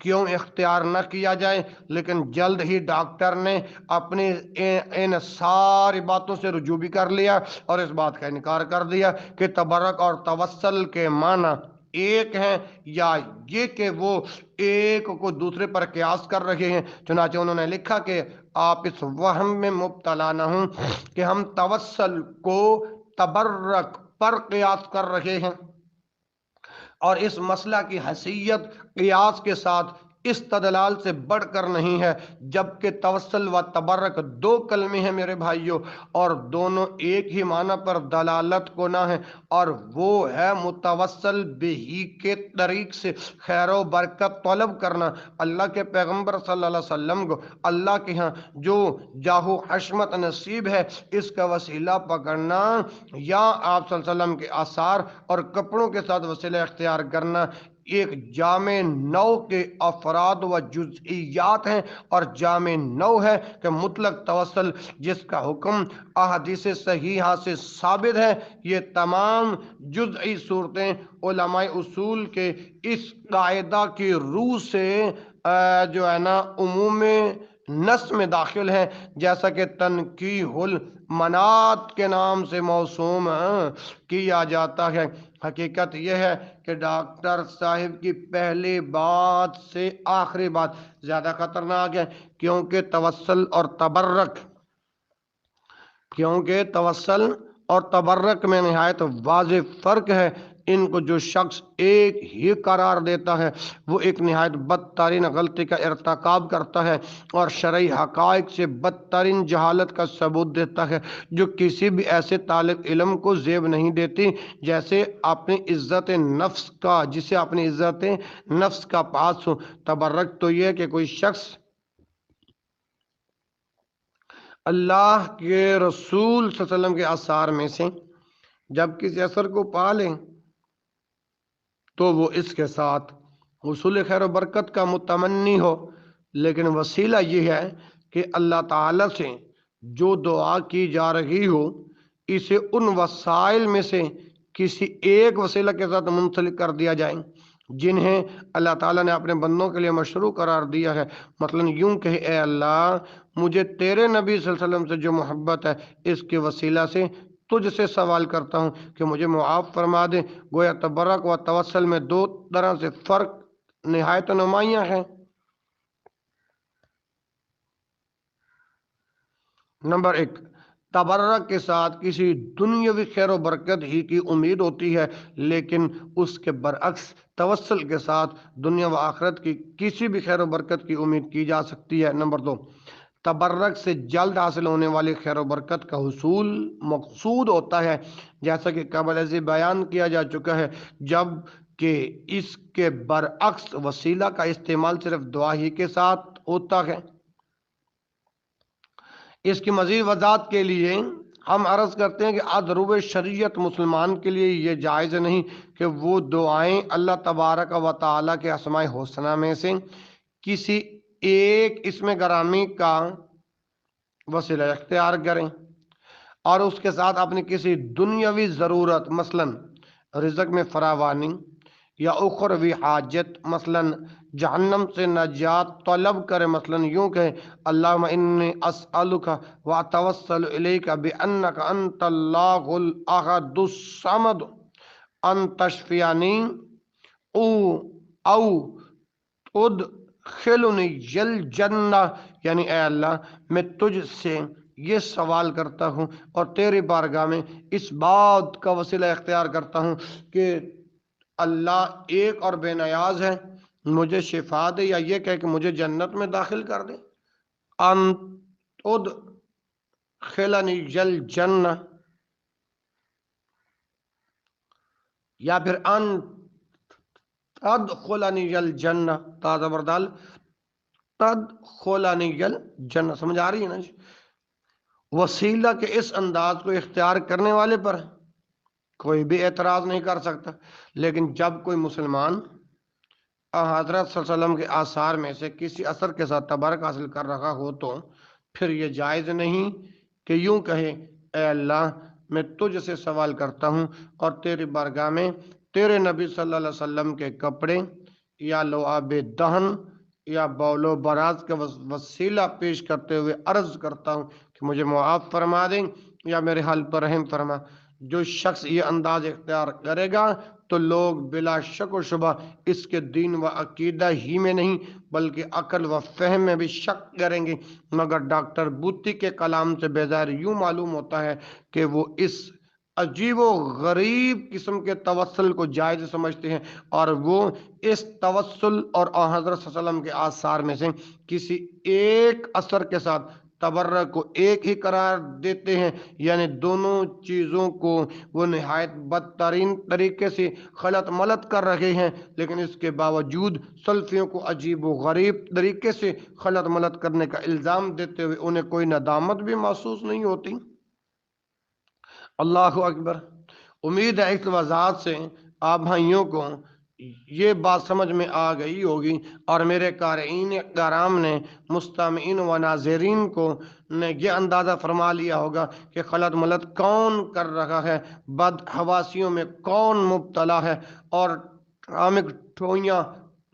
کیوں اختیار نہ کیا جائے؟ لیکن جلد ہی ڈاکٹر نے اپنی ان ساری باتوں سے رجوع بھی کر لیا اور اس بات کا انکار کر دیا کہ تبرک اور توسل کے معنی ایک ہیں، یا یہ کہ وہ ایک کو دوسرے پر قیاس کر رہے ہیں۔ چنانچہ انہوں نے لکھا کہ آپ اس وہم میں مبتلا نہ ہوں کہ ہم توسل کو تبرک پر قیاس کر رہے ہیں، اور اس مسئلہ کی حیثیت قیاس کے ساتھ استدلال سے بڑھ کر نہیں ہے، جبکہ توسل و تبرک دو کلمے ہیں میرے بھائیوں، اور دونوں ایک ہی معنی پر دلالت کو نہ ہیں، اور وہ ہے متوسل بہی کے طریق سے خیر و برکت طلب کرنا۔ اللہ کے پیغمبر صلی اللہ علیہ وسلم کو اللہ کے ہاں جو جاہ و حشمت نصیب ہے، اس کا وسیلہ پکڑنا یا آپ صلی اللہ علیہ وسلم کے آثار اور کپڑوں کے ساتھ وسیلہ اختیار کرنا ایک جامع نو کے افراد و جزئیات ہیں، اور جامع نو ہے کہ مطلق توسل جس کا حکم احادیث صحیحہ سے ثابت ہے۔ یہ تمام جزئی صورتیں علماء اصول کے اس قاعدہ کی روح سے جو ہے نا عموم نص میں داخل ہے، جیسا کہ تنقیح المنات کے نام سے موسوم کیا جاتا ہے۔ حقیقت یہ ہے کہ ڈاکٹر صاحب کی پہلی بات سے آخری بات زیادہ خطرناک ہے، کیونکہ توسل اور تبرک میں نہایت واضح فرق ہے۔ ان کو جو شخص ایک ہی قرار دیتا ہے وہ ایک نہایت بدترین غلطی کا ارتکاب کرتا ہے اور شرعی حقائق سے بدترین جہالت کا ثبوت دیتا ہے، جو کسی بھی ایسے طالب علم کو زیب نہیں دیتی جسے اپنی عزت نفس کا پاس ہو۔ تبرک تو یہ کہ کوئی شخص اللہ کے رسول صلی اللہ علیہ وسلم کے آثار میں سے جب کسی اثر کو پا لیں تو وہ اس کے ساتھ حصول خیر و برکت کا متمنی ہو، لیکن وسیلہ یہ ہے کہ اللہ تعالیٰ سے جو دعا کی جا رہی ہو اسے ان وسائل میں سے کسی ایک وسیلہ کے ساتھ منسلک کر دیا جائے جنہیں اللہ تعالیٰ نے اپنے بندوں کے لیے مشروع قرار دیا ہے۔ مثلا یوں کہ اے اللہ، مجھے تیرے نبی صلی اللہ علیہ وسلم سے جو محبت ہے اس کے وسیلہ سے تجھ سے سوال کرتا ہوں کہ مجھے معاف فرما دے۔ گویا تبرک و توسل میں دو طرح سے فرق نہایت نمایاں ہیں۔ نمبر ایک، تبرک کے ساتھ کسی دنیاوی خیر و برکت ہی کی امید ہوتی ہے، لیکن اس کے برعکس توسل کے ساتھ دنیا و آخرت کی کسی بھی خیر و برکت کی امید کی جا سکتی ہے۔ نمبر دو، تبرک سے جلد حاصل ہونے والی خیر و برکت کا حصول مقصود ہوتا ہے، جیسا کہ قبل ازیں بیان کیا جا چکا ہے، جب کہ اس کے برعکس وسیلہ کا استعمال صرف دعا ہی کے ساتھ ہوتا ہے۔ اس کی مزید وضاحت کے لیے ہم عرض کرتے ہیں کہ ادروب شریعت مسلمان کے لیے یہ جائز نہیں کہ وہ دعائیں اللہ تبارک و تعالیٰ کے اسماء الحسنی میں سے کسی ایک اسم گرامی کا وسیلہ اختیار کریں اور اس کے ساتھ اپنی کسی دنیاوی ضرورت مثلا رزق میں فراوانی یا اخروی حاجت مثلا جہنم سے نجات طلب کرے۔ مثلا یوں کہ اللہم انی اسألک و اتوسل الیک بانک انت اللہ الاحد الصمد ان تشفیانی او تدخلنی الجنہ، یعنی اے اللہ میں تجھ سے یہ سوال کرتا ہوں اور تیری بارگاہ میں اس بات کا وسیلہ اختیار کرتا ہوں کہ اللہ ایک اور بے نیاز ہے، مجھے شفا دے، یا یہ کہ مجھے جنت میں داخل کر دے۔ ان ادخلنی الجنہ، یا پھر ان تدخلنی الجنہ، تا زبردال تدخلنی الجنہ، سمجھ آ رہی ہے نا جی؟ وسیلہ کے اس انداز کو اختیار کرنے والے پر کوئی بھی اعتراض نہیں کر سکتا، لیکن جب کوئی مسلمان حضرت صلی اللہ علیہ وسلم کے آثار میں سے کسی اثر کے ساتھ تبرک حاصل کر رہا ہو تو پھر یہ جائز نہیں کہ یوں کہے اے اللہ میں تجھ سے سوال کرتا ہوں اور تیری بارگاہ میں تیرے نبی صلی اللہ علیہ وسلم کے کپڑے یا لعاب دہن یا بول و براز کا وسیلہ پیش کرتے ہوئے عرض کرتا ہوں کہ مجھے معاف فرما دیں یا میرے حال پر رحم فرما۔ جو شخص یہ انداز اختیار کرے گا تو لوگ بلا شک و شبہ اس کے دین و عقیدہ ہی میں نہیں بلکہ عقل و فہم میں بھی شک کریں گے۔ مگر ڈاکٹر بوتی کے کلام سے بظاہر یوں معلوم ہوتا ہے کہ وہ اس عجیب و غریب قسم کے توسل کو جائز سمجھتے ہیں، اور وہ اس توسل اور حضرت صلی اللہ علیہ وسلم کے آثار میں سے کسی ایک اثر کے ساتھ تبرک کو ایک ہی قرار دیتے ہیں، یعنی دونوں چیزوں کو وہ نہایت بدترین طریقے سے خلط ملط کر رہے ہیں، لیکن اس کے باوجود سلفیوں کو عجیب و غریب طریقے سے خلط ملط کرنے کا الزام دیتے ہوئے انہیں کوئی ندامت بھی محسوس نہیں ہوتی۔ اللہ اکبر۔ امید ہے اس وضاحت سے آپ بھائیوں کو یہ بات سمجھ میں آ گئی ہوگی، اور میرے قارئین کرام نے، مستمعین و ناظرین کو نے یہ اندازہ فرما لیا ہوگا کہ خلط ملط کون کر رہا ہے، بد حواسیوں میں کون مبتلا ہے، اور عامق ٹھوئیاں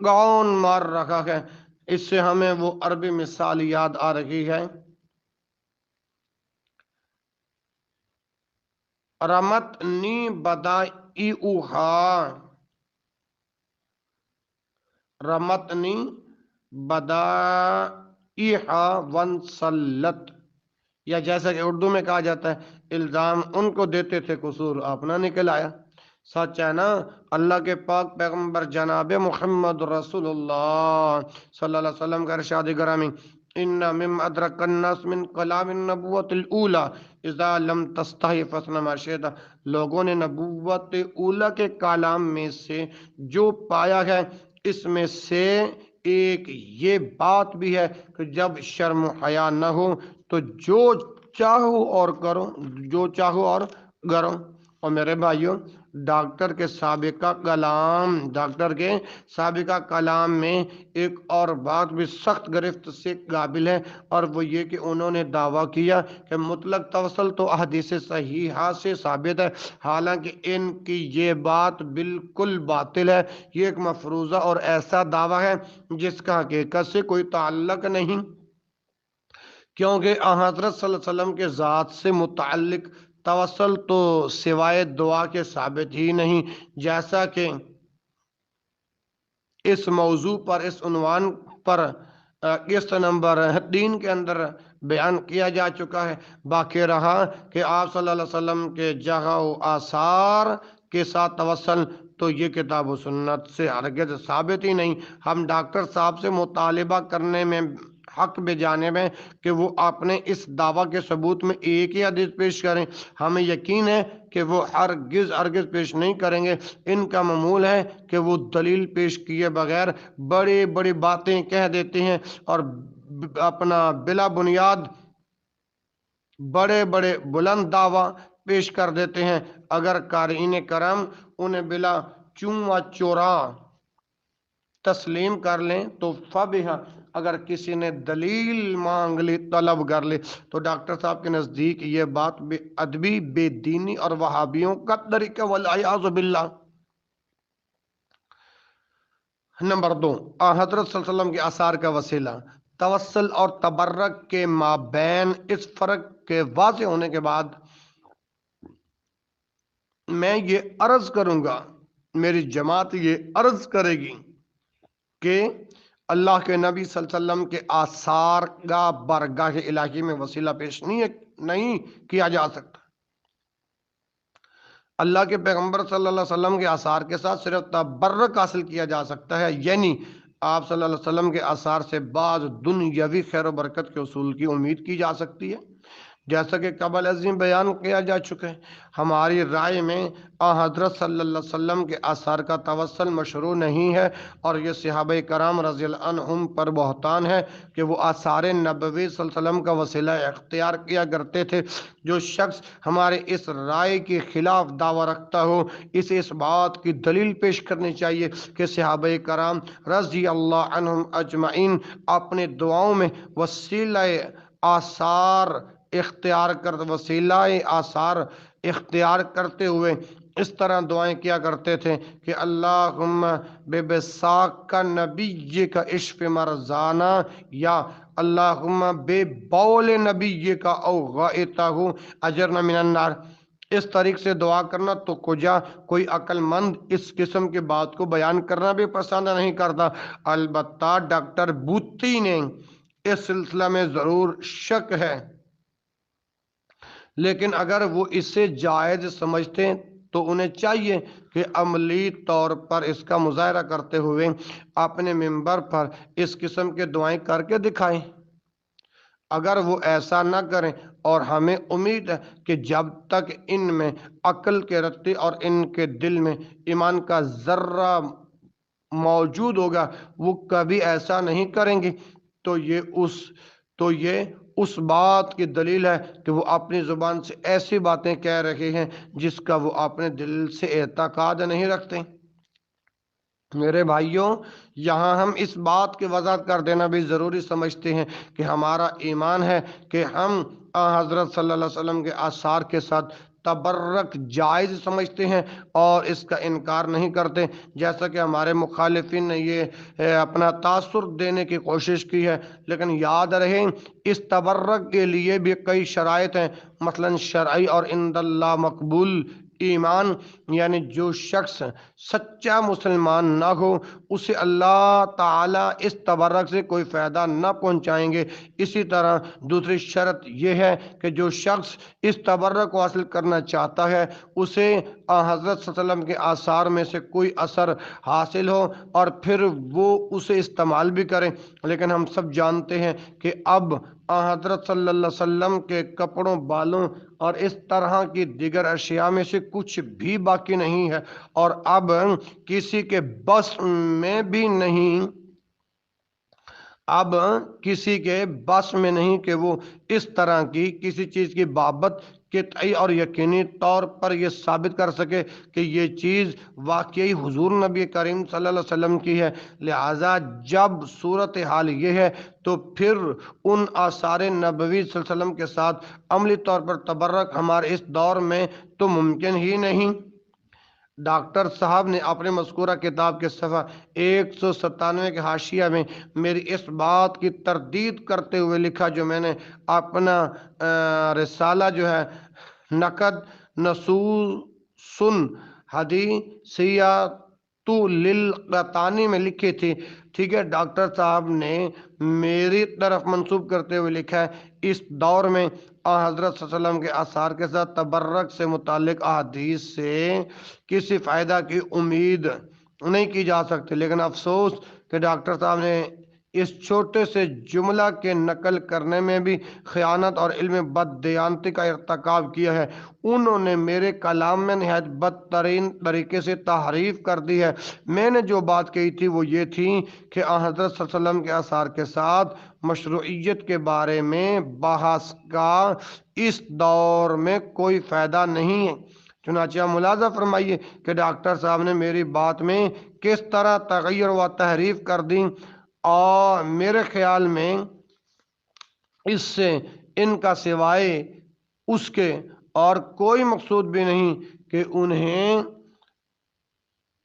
کون مار رہا ہے۔ اس سے ہمیں وہ عربی مثال یاد آ رہی ہے، رمتنی بدائعہا، رمتنی بدائعہا وانسلت، یا جیسا کہ اردو میں کہا جاتا ہے الزام ان کو دیتے تھے قصور اپنا نکل آیا۔ سچ ہے نا؟ اللہ کے پاک پیغمبر جناب محمد رسول اللہ صلی اللہ علیہ وسلم کا ارشاد گرامی، ان مما ادرک الناس من کلام النبوت الاولی اذا لم تستحی فاصنع ما شئت، لوگوں نے نبوت اولی کے کلام میں سے جو پایا ہے، اس میں سے ایک یہ بات بھی ہے کہ جب شرم و حیا نہ ہو تو جو چاہو اور کرو، جو چاہو اور کرو۔ اور میرے بھائیوں، ڈاکٹر کے سابقہ کلام میں ایک اور بات بھی سخت گرفت سے قابل ہے، اور وہ یہ کہ انہوں نے دعویٰ کیا کہ مطلق توسل تو احادیث صحیحہ سے ثابت ہے، حالانکہ ان کی یہ بات بالکل باطل ہے۔ یہ ایک مفروضہ اور ایسا دعویٰ ہے جس کا حقیقت سے کوئی تعلق نہیں، کیونکہ حضرت صلی اللہ علیہ وسلم کے ذات سے متعلق توسل تو سوائے دعا کے ثابت ہی نہیں، جیسا کہ اس موضوع پر، اس عنوان پر قسط نمبر 3 کے اندر بیان کیا جا چکا ہے۔ باقی رہا کہ آپ صلی اللہ علیہ وسلم کے جگہ و آثار کے ساتھ توسل، تو یہ کتاب و سنت سے ہرگز ثابت ہی نہیں۔ ہم ڈاکٹر صاحب سے مطالبہ کرنے میں حق بے جانب ہے کہ وہ اپنے اس دعویٰ کے ثبوت میں ایک ہی حدیث پیش کریں۔ ہمیں یقین ہے کہ وہ ہرگز پیش نہیں کریں گے۔ ان کا معمول ہے کہ وہ دلیل پیش کیے بغیر بڑی بڑی باتیں کہہ دیتے ہیں، اور اپنا بلا بنیاد بڑے بڑے بلند دعویٰ پیش کر دیتے ہیں۔ اگر قارئین کرام انہیں بلا چوں و چورا تسلیم کر لیں تو فبہا، اگر کسی نے دلیل مانگ لی، طلب کر لی، تو ڈاکٹر صاحب کے نزدیک یہ بات بے ادبی، بے دینی اور وہابیوں کا طریقہ والعیاذ باللہ۔ نمبر 2، حضرت صلی اللہ علیہ وسلم کے آثار کا وسیلہ۔ توسل اور تبرک کے مابین اس فرق کے واضح ہونے کے بعد میں یہ عرض کروں گا، میری جماعت یہ عرض کرے گی کہ اللہ کے نبی صلی اللہ علیہ وسلم کے آثار کا بارگاہ الہی میں وسیلہ پیش نہیں کیا جا سکتا۔ اللہ کے پیغمبر صلی اللہ علیہ وسلم کے آثار کے ساتھ صرف تبرک حاصل کیا جا سکتا ہے، یعنی آپ صلی اللہ علیہ وسلم کے آثار سے بعض دنیاوی خیر و برکت کے حصول کی امید کی جا سکتی ہے۔ جیسا کہ قبل ازیں بیان کیا جا چکا ہے، ہماری رائے میں حضرت صلی اللہ علیہ وسلم کے آثار کا توسل مشروع نہیں ہے، اور یہ صحابہ کرام رضی اللہ عنہم پر بہتان ہے کہ وہ آثار نبوی صلی اللہ علیہ وسلم کا وسیلہ اختیار کیا کرتے تھے۔ جو شخص ہمارے اس رائے کے خلاف دعویٰ رکھتا ہو، اسے اس بات کی دلیل پیش کرنی چاہیے کہ صحابہ کرام رضی اللہ عنہم اجمعین اپنے دعاؤں میں وسیلہ آثار اختیار کرتے ہوئے اس طرح دعائیں کیا کرتے تھے کہ اللہم ببساک کا نبی کا اشف مرزانا، یا اللہم بے بول نبی کا او غائتہ اجرنا من النار۔ اس طریق سے دعا کرنا تو کجا کوئی عقل مند اس قسم کی بات کو بیان کرنا بھی پسند نہیں کرتا۔ البتہ ڈاکٹر بوتی نے اس سلسلہ میں ضرور شک ہے، لیکن اگر وہ اسے جائز سمجھتے ہیں تو انہیں چاہیے کہ عملی طور پر اس کا مظاہرہ کرتے ہوئے اپنے ممبر پر اس قسم کے دعائیں کر کے دکھائیں۔ اگر وہ ایسا نہ کریں، اور ہمیں امید ہے کہ جب تک ان میں عقل کے رتے اور ان کے دل میں ایمان کا ذرہ موجود ہوگا وہ کبھی ایسا نہیں کریں گے، تو یہ اس بات کی دلیل ہے کہ وہ اپنی زبان سے ایسی باتیں کہہ رہے ہیں جس کا وہ اپنے دل سے اعتقاد نہیں رکھتے۔ میرے بھائیوں، یہاں ہم اس بات کی وضاحت کر دینا بھی ضروری سمجھتے ہیں کہ ہمارا ایمان ہے کہ ہم حضرت صلی اللہ علیہ وسلم کے آثار کے ساتھ تبرک جائز سمجھتے ہیں اور اس کا انکار نہیں کرتے، جیسا کہ ہمارے مخالفین نے یہ اپنا تاثر دینے کی کوشش کی ہے۔ لیکن یاد رہے، اس تبرک کے لیے بھی کئی شرائط ہیں، مثلا شرعی اور عند اللہ مقبول ایمان، یعنی جو شخص سچا مسلمان نہ ہو اسے اللہ تعالیٰ اس تبرک سے کوئی فائدہ نہ پہنچائیں گے۔ اسی طرح دوسری شرط یہ ہے کہ جو شخص اس تبرک کو حاصل کرنا چاہتا ہے اسے حضرت صلی اللہ علیہ وسلم کے آثار میں سے کوئی اثر حاصل ہو اور پھر وہ اسے استعمال بھی کریں۔ لیکن ہم سب جانتے ہیں کہ اب حضرت صلی اللہ علیہ وسلم کے کپڑوں، بالوں اور اس طرح کی دیگر اشیاء میں سے کچھ بھی باقی نہیں ہے، اور اب کسی کے بس میں بھی نہیں کہ وہ اس طرح کی کسی چیز کی بابت قطعی اور یقینی طور پر یہ ثابت کر سکے کہ یہ چیز واقعی حضور نبی کریم صلی اللہ علیہ وسلم کی ہے۔ لہٰذا جب صورتحال یہ ہے تو پھر ان آثار نبوی صلی اللہ علیہ وسلم کے ساتھ عملی طور پر تبرک ہمارے اس دور میں تو ممکن ہی نہیں۔ ڈاکٹر صاحب نے اپنے مذکورہ کتاب کے صفحہ 197 کے حاشیہ میں میری اس بات کی تردید کرتے ہوئے لکھا، جو میں نے اپنا رسالہ جو ہے نقد نصوص حدیثیۃ للقطانی میں لکھی تھی۔ ٹھیک ہے، ڈاکٹر صاحب نے میری طرف منسوب کرتے ہوئے لکھا ہے، اس دور میں حضرت صلی اللہ علیہ وسلم کے آثار کے ساتھ تبرک سے متعلق احادیث سے کسی فائدہ کی امید نہیں کی جا سکتی۔ لیکن افسوس کہ ڈاکٹر صاحب نے اس چھوٹے سے جملہ کے نقل کرنے میں بھی خیانت اور علم بددیانتی کا ارتکاب کیا ہے۔ انہوں نے میرے کلام میں نہایت بدترین طریقے سے تحریف کر دی ہے۔ میں نے جو بات کہی تھی وہ یہ تھی کہ حضرت صلی اللہ علیہ وسلم کے آثار کے ساتھ مشروعیت کے بارے میں بحث کا اس دور میں کوئی فائدہ نہیں ہے۔ چنانچہ ملاحظہ فرمائیے کہ ڈاکٹر صاحب نے میری بات میں کس طرح تغیر و تحریف کر دی، اور میرے خیال میں اس سے ان کا سوائے اس کے اور کوئی مقصود بھی نہیں کہ انہیں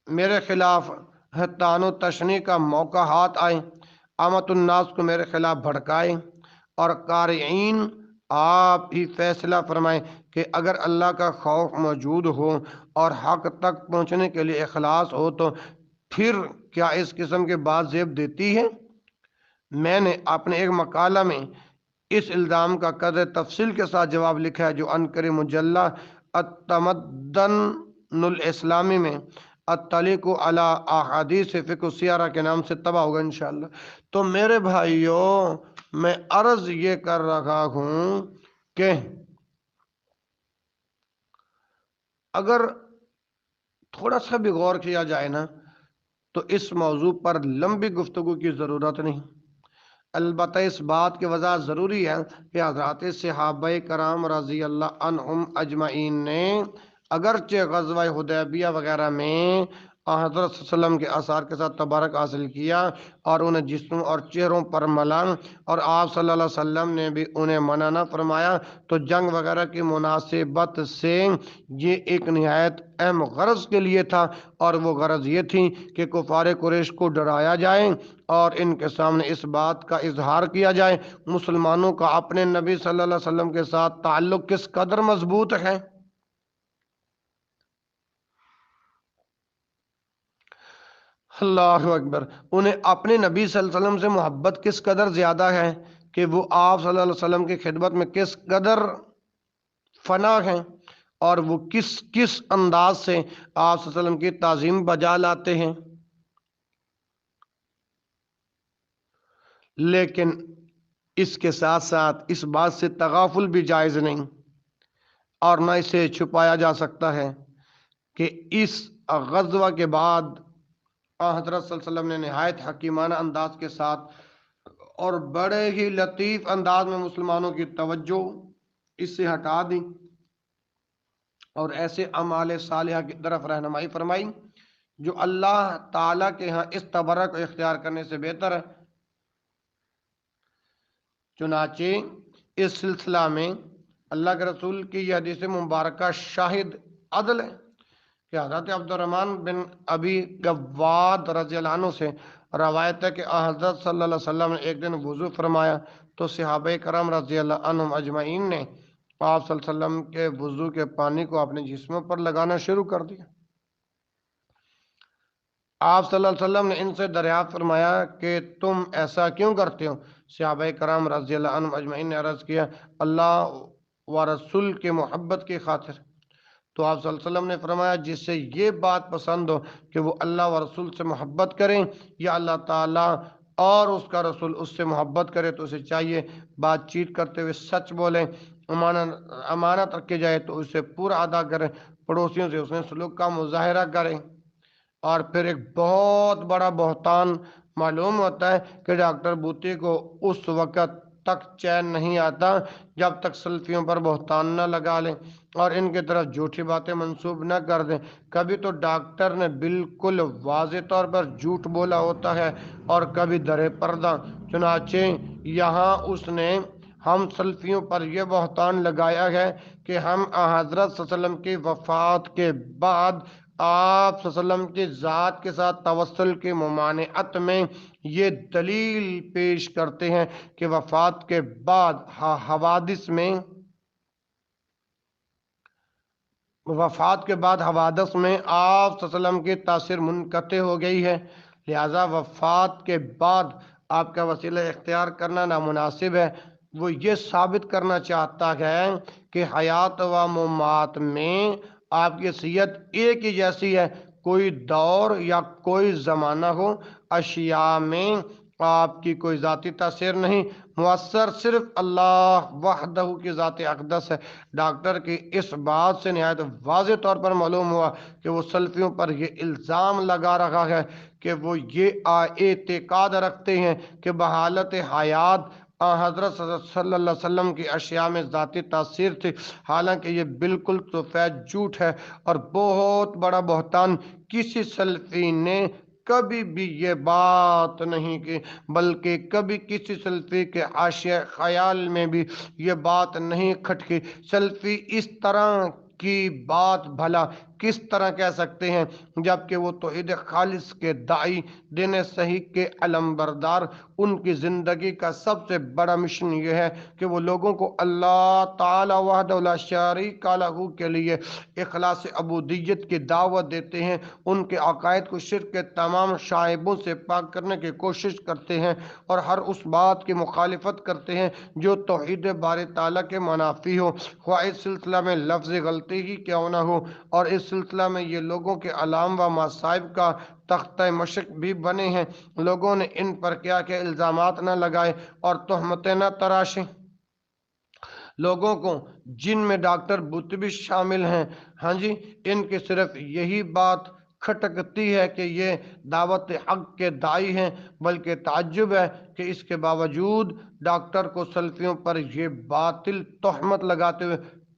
میرے خلاف طعن و تشنیع کا موقع ہاتھ آئے، عامت الناس کو میرے خلاف بھڑکائے۔ اور قارئین، آپ ہی فیصلہ فرمائیں کہ اگر اللہ کا خوف موجود ہو اور حق تک پہنچنے کے لیے اخلاص ہو تو پھر کیا اس قسم کے بات زیب دیتی ہے؟ میں نے اپنے ایک مقالہ میں اس الزام کا قدر تفصیل کے ساتھ جواب لکھا ہے، جو عنقریب مجلہ التمدن الاسلامی میں التعلیق علی احادیث فقہ السیرہ کے نام سے طبع ہوگا انشاءاللہ۔ تو میرے بھائیوں، میں عرض یہ کر رہا ہوں کہ اگر تھوڑا سا بھی غور کیا جائے نا تو اس موضوع پر لمبی گفتگو کی ضرورت نہیں۔ البتہ اس بات کی وضاحت ضروری ہے کہ حضرات صحابہ کرام رضی اللہ عنہم اجمعین نے اگرچہ غزوہ حدیبیہ وغیرہ میں حضرت صلی اللہ علیہ وسلم کے آثار کے ساتھ تبارک حاصل کیا اور انہیں جسموں اور چہروں پر ملا، اور آپ صلی اللہ علیہ وسلم نے بھی انہیں منع نہ فرمایا، تو جنگ وغیرہ کی مناسبت سے یہ ایک نہایت اہم غرض کے لیے تھا، اور وہ غرض یہ تھی کہ کفار قریش کو ڈرایا جائے اور ان کے سامنے اس بات کا اظہار کیا جائے مسلمانوں کا اپنے نبی صلی اللہ علیہ وسلم کے ساتھ تعلق کس قدر مضبوط ہے۔ اللہ اکبر، انہیں اپنے نبی صلی اللہ علیہ وسلم سے محبت کس قدر زیادہ ہے کہ وہ آپ صلی اللہ علیہ وسلم کی خدمت میں کس قدر فنا ہیں، اور وہ کس کس انداز سے آپ صلی اللہ علیہ وسلم کی تعظیم بجا لاتے ہیں۔ لیکن اس کے ساتھ ساتھ اس بات سے تغافل بھی جائز نہیں، اور نہ اسے چھپایا جا سکتا ہے کہ اس غزوہ کے بعد حضرت صلی اللہ علیہ وسلم نے نہایت حکیمانہ انداز کے ساتھ اور بڑے ہی لطیف انداز میں مسلمانوں کی توجہ اس سے ہٹا دی اور ایسے اعمال صالحہ کی طرف رہنمائی فرمائی جو اللہ تعالیٰ کے ہاں اس تبرک کو اختیار کرنے سے بہتر ہے۔ چنانچہ اس سلسلہ میں اللہ کے رسول کی یہ حدیث مبارکہ شاہد عدل ہے کہ حضرت عبد الرحمن بن ابی گواد رضی اللہ عنہ سے روایت ہے کہ حضرت صلی اللہ علیہ وسلم نے ایک دن وضو فرمایا تو صحابہ کرام رضی اللہ عنہم اجمعین نے آپ صلی اللہ علیہ وسلم کے وضو کے پانی کو اپنے جسموں پر لگانا شروع کر دیا۔ آپ صلی اللہ علیہ وسلم نے ان سے دریافت فرمایا کہ تم ایسا کیوں کرتے ہو؟ صحابہ کرام رضی اللہ عنہم اجمعین نے عرض کیا اللہ و رسول کے محبت کی خاطر۔ تو آپ صلی اللہ علیہ وسلم نے فرمایا جس سے یہ بات پسند ہو کہ وہ اللہ و رسول سے محبت کریں یا اللہ تعالیٰ اور اس کا رسول اس سے محبت کرے تو اسے چاہیے بات چیت کرتے ہوئے سچ بولیں، امانت رکھی جائے تو اسے پورا ادا کریں، پڑوسیوں سے اس نے سلوک کا مظاہرہ کریں۔ اور پھر ایک بہت بڑا بہتان معلوم ہوتا ہے کہ ڈاکٹر بوتی کو اس وقت تک چین نہیں آتا جب تک سلفیوں پر بہتان نہ لگا لیں اور ان کی طرف جھوٹی باتیں منسوب نہ کر دیں۔ کبھی تو ڈاکٹر نے بالکل واضح طور پر جھوٹ بولا ہوتا ہے اور کبھی درِ پردہ، چنانچہ یہاں اس نے ہم سلفیوں پر یہ بہتان لگایا ہے کہ ہم حضرت صلی اللہ علیہ وسلم کی وفات کے بعد آپ صلی اللہ علیہ وسلم کی ذات کے ساتھ توسل کی ممانعت میں یہ دلیل پیش کرتے ہیں کہ وفات کے بعد حوادث میں آپ صلی اللہ علیہ وسلم کی تاثیر منقطع ہو گئی ہے، لہذا وفات کے بعد آپ کا وسیلہ اختیار کرنا نامناسب ہے۔ وہ یہ ثابت کرنا چاہتا ہے کہ حیات و ممات میں آپ کی صحت ایک ہی جیسی ہے، کوئی دور یا کوئی زمانہ ہو، اشیاء میں آپ کی کوئی ذاتی تاثیر نہیں، مؤثر صرف اللہ وحدہ کی ذات اقدس ہے۔ ڈاکٹر کی اس بات سے نہایت واضح طور پر معلوم ہوا کہ وہ سلفیوں پر یہ الزام لگا رہا ہے کہ وہ یہ اعتقاد رکھتے ہیں کہ بحالت حیات حضرت صلی اللہ علیہ وسلم کی اشیاء میں ذاتی تاثیر تھی، حالانکہ یہ بالکل سفید جھوٹ ہے اور بہت بڑا بہتان۔ کسی سلفی نے کبھی بھی یہ بات نہیں کی، بلکہ کبھی کسی سلفی کے حاشیہ خیال میں بھی یہ بات نہیں کھٹکی۔ سلفی اس طرح کی بات بھلا کس طرح کہہ سکتے ہیں جبکہ وہ توحید خالص کے داعی، دین صحیح کے علمبردار؟ ان کی زندگی کا سب سے بڑا مشن یہ ہے کہ وہ لوگوں کو اللہ تعالی وحدہ لا شریک لہ کے لیے اخلاص عبودیت کی دعوت دیتے ہیں، ان کے عقائد کو شرک کے تمام شائبوں سے پاک کرنے کی کوشش کرتے ہیں اور ہر اس بات کی مخالفت کرتے ہیں جو توحید باری تعالیٰ کے منافی ہو، خواہ اس سلسلہ میں لفظ غلطی ہی کیوں نہ ہو، اور اس سلسلہ میں یہ لوگوں کے علام و مصائب کا تختہ مشق بھی بنے ہیں۔ لوگوں نے ان پر کیا کہ الزامات نہ لگائے اور تہمتیں نہ تراشیں۔ لوگوں کو، جن میں ڈاکٹر بت بھی شامل ہیں، ہاں جی، ان کی صرف یہی بات کھٹکتی ہے کہ یہ دعوت حق کے داعی ہیں، بلکہ تعجب ہے کہ اس کے باوجود ڈاکٹر کو سلفیوں پر یہ باطل تہمت لگاتے ہوئے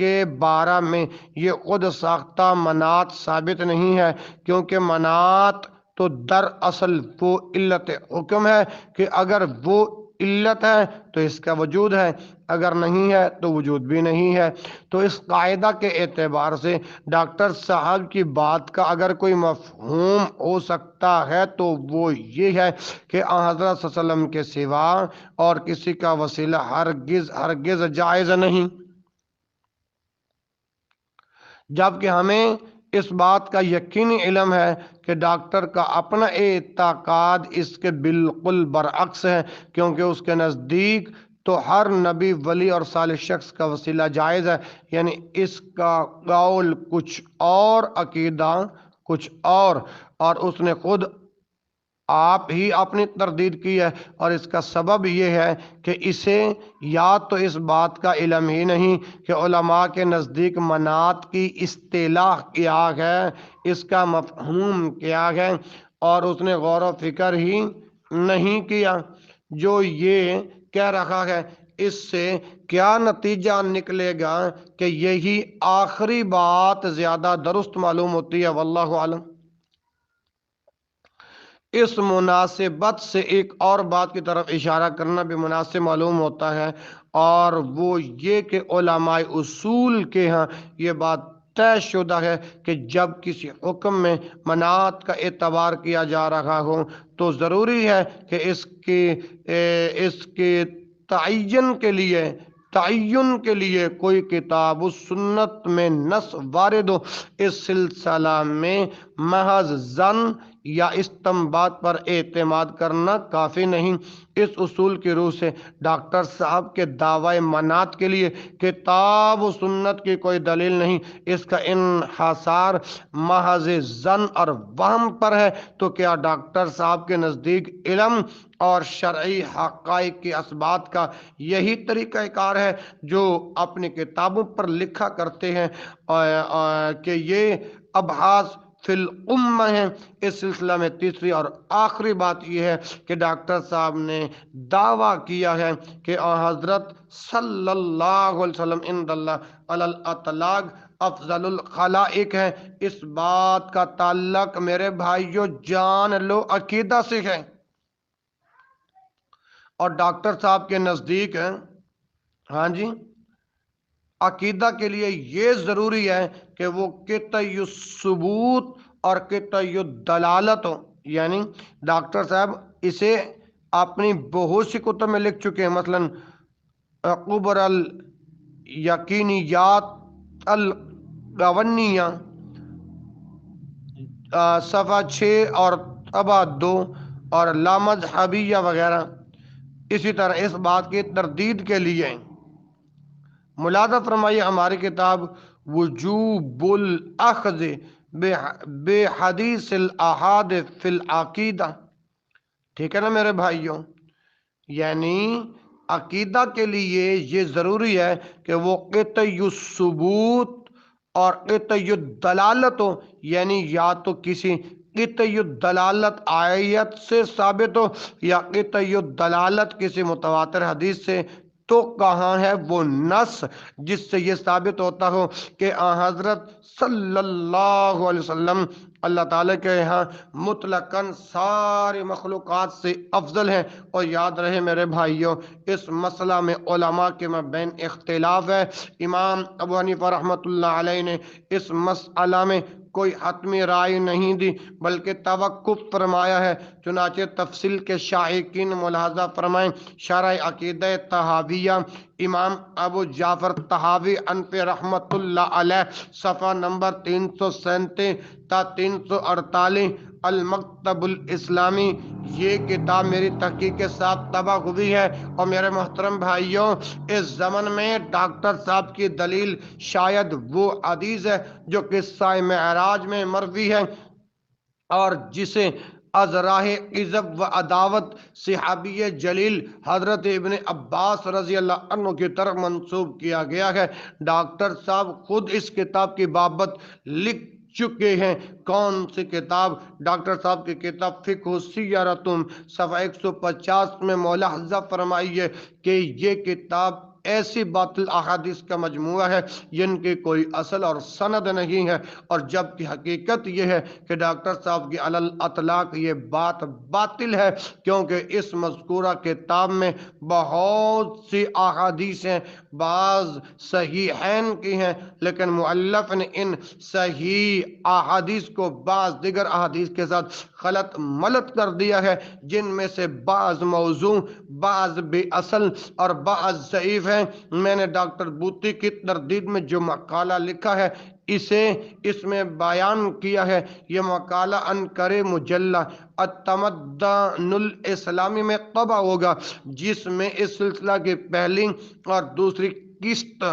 کے بارے میں یہ خود ساختہ منات ثابت نہیں ہے، کیونکہ منات تو دراصل وہ علت حکم ہے کہ اگر وہ علت ہے تو اس کا وجود ہے، اگر نہیں ہے تو وجود بھی نہیں ہے۔ تو اس قاعدہ کے اعتبار سے ڈاکٹر صاحب کی بات کا اگر کوئی مفہوم ہو سکتا ہے تو وہ یہ ہے کہ آن حضرت صلی اللہ علیہ وسلم کے سوا اور کسی کا وسیلہ ہرگز جائز نہیں، جبکہ ہمیں اس بات کا یقینی علم ہے کہ ڈاکٹر کا اپنا اعتقاد اس کے بالکل برعکس ہے، کیونکہ اس کے نزدیک تو ہر نبی، ولی اور صالح شخص کا وسیلہ جائز ہے، یعنی اس کا قول کچھ اور، عقیدہ کچھ اور اس نے خود آپ ہی اپنی تردید کی ہے، اور اس کا سبب یہ ہے کہ اسے یا تو اس بات کا علم ہی نہیں کہ علماء کے نزدیک منات کی اصطلاح کیا ہے، اس کا مفہوم کیا ہے، اور اس نے غور و فکر ہی نہیں کیا جو یہ کہہ رہا ہے۔ اس سے کیا نتیجہ نکلے گا کہ یہی آخری بات زیادہ درست معلوم ہوتی ہے، واللہ عالم۔ اس مناسبت سے ایک اور بات کی طرف اشارہ کرنا بھی مناسب معلوم ہوتا ہے، اور وہ یہ کہ علماء اصول کے ہاں یہ بات طے شدہ ہے کہ جب کسی حکم میں منات کا اعتبار کیا جا رہا ہو تو ضروری ہے کہ اس کے تعین کے لیے کوئی کتاب و سنت میں نص وارد ہو۔ اس سلسلہ میں محض ظن یا استنباط پر اعتماد کرنا کافی نہیں۔ اس اصول کی روح سے ڈاکٹر صاحب کے دعوی منات کے لیے کتاب و سنت کی کوئی دلیل نہیں، اس کا انحصار محض ظن اور وہم پر ہے۔ تو کیا ڈاکٹر صاحب کے نزدیک علم اور شرعی حقائق کی اثبات کا یہی طریقہ کار ہے جو اپنی کتابوں پر لکھا کرتے ہیں کہ یہ ابحاث فی الامہ ہیں؟ اس سلسلہ میں تیسری اور آخری بات یہ ہے کہ ڈاکٹر صاحب نے دعویٰ کیا ہے کہ حضرت صلی اللہ علیہ وسلم عند اللہ علی الاطلاق افضل الخلائق ہے۔ اس بات کا تعلق میرے بھائیو جان لو عقیدہ سے ہے، اور ڈاکٹر صاحب کے نزدیک ہاں جی عقیدہ کے لیے یہ ضروری ہے کہ وہ قطعی الثبوت اور قطعی الدلالت ہو، یعنی ڈاکٹر صاحب اسے اپنی بہت سی کتب میں لکھ چکے ہیں، مثلا قبر الیقینیات القونیہ صفحہ 6 اور طبع 2 اور لامذہبیہ وغیرہ۔ اسی طرح اس بات کی تردید کے لیے ملاحظہ فرمائیے ہماری کتاب وجوب الاخذ بحدیث الاحاد فی العقیدہ، ٹھیک ہے نا میرے بھائیوں؟ یعنی عقیدہ کے لیے یہ ضروری ہے کہ وہ قطعی الثبوت اور قطعی الدلالت ہو، یعنی یا تو کسی قطعی الدلالت آیت سے ثابت ہو یا قطعی الدلالت کسی متواتر حدیث سے۔ تو کہاں ہے وہ نص جس سے یہ ثابت ہوتا ہو کہ حضرت صلی اللہ علیہ وسلم اللہ تعالیٰ کے یہاں مطلقاً ساری مخلوقات سے افضل ہیں؟ اور یاد رہے میرے بھائیوں، اس مسئلہ میں علماء کے مابین اختلاف ہے۔ امام ابو حنیفہ رحمۃ اللہ علیہ نے اس مسئلہ میں کوئی حتمی رائے نہیں دی بلکہ توقف فرمایا ہے، چنانچہ تفصیل کے شائقین ملاحظہ فرمائیں شرح عقیدہ طحاویہ امام ابو جعفر طحاوی انفی رحمۃ اللہ علیہ صفحہ نمبر 337 تا 348 المکتب الاسلامی، یہ کتاب میری تحقیق کے ساتھ طبع ہوئی ہے۔ اور میرے محترم بھائیوں، اس زمن میں ڈاکٹر صاحب کی دلیل شاید وہ حدیث ہے جو قصہ معراج میں مروی ہے اور جسے از راہ عزب و عداوت صحابی جلیل حضرت ابن عباس رضی اللہ عنہ کی طرف منسوب کیا گیا ہے۔ ڈاکٹر صاحب خود اس کتاب کی بابت لکھ چکے ہیں۔ کون سی کتاب؟ ڈاکٹر صاحب کی کتاب فقہ سیرتم صفحہ 150 میں ملاحظہ فرمائیے کہ یہ کتاب ایسی باطل احادیث کا مجموعہ ہے جن کی کوئی اصل اور سند نہیں ہے، اور جبکہ حقیقت یہ ہے کہ ڈاکٹر صاحب کی علی الاطلاق یہ بات باطل ہے، کیونکہ اس مذکورہ کتاب میں بہت سی احادیث ہیں، بعض صحیحین کی ہیں، لیکن مؤلف نے ان صحیح احادیث کو بعض دیگر احادیث کے ساتھ غلط ملت کر دیا ہے، جن میں سے بعض موضوع، بعض بے اصل اور بعض ضعیف ہیں۔ میں نے ڈاکٹر بوطی کی تردید میں جو مقالہ لکھا ہے اس میں بیان کیا ہے۔ یہ مقالہ عنقرے مجلہ التمدن الاسلامی میں طبع ہوگا، جس میں اس سلسلہ کی پہلی اور دوسری قسط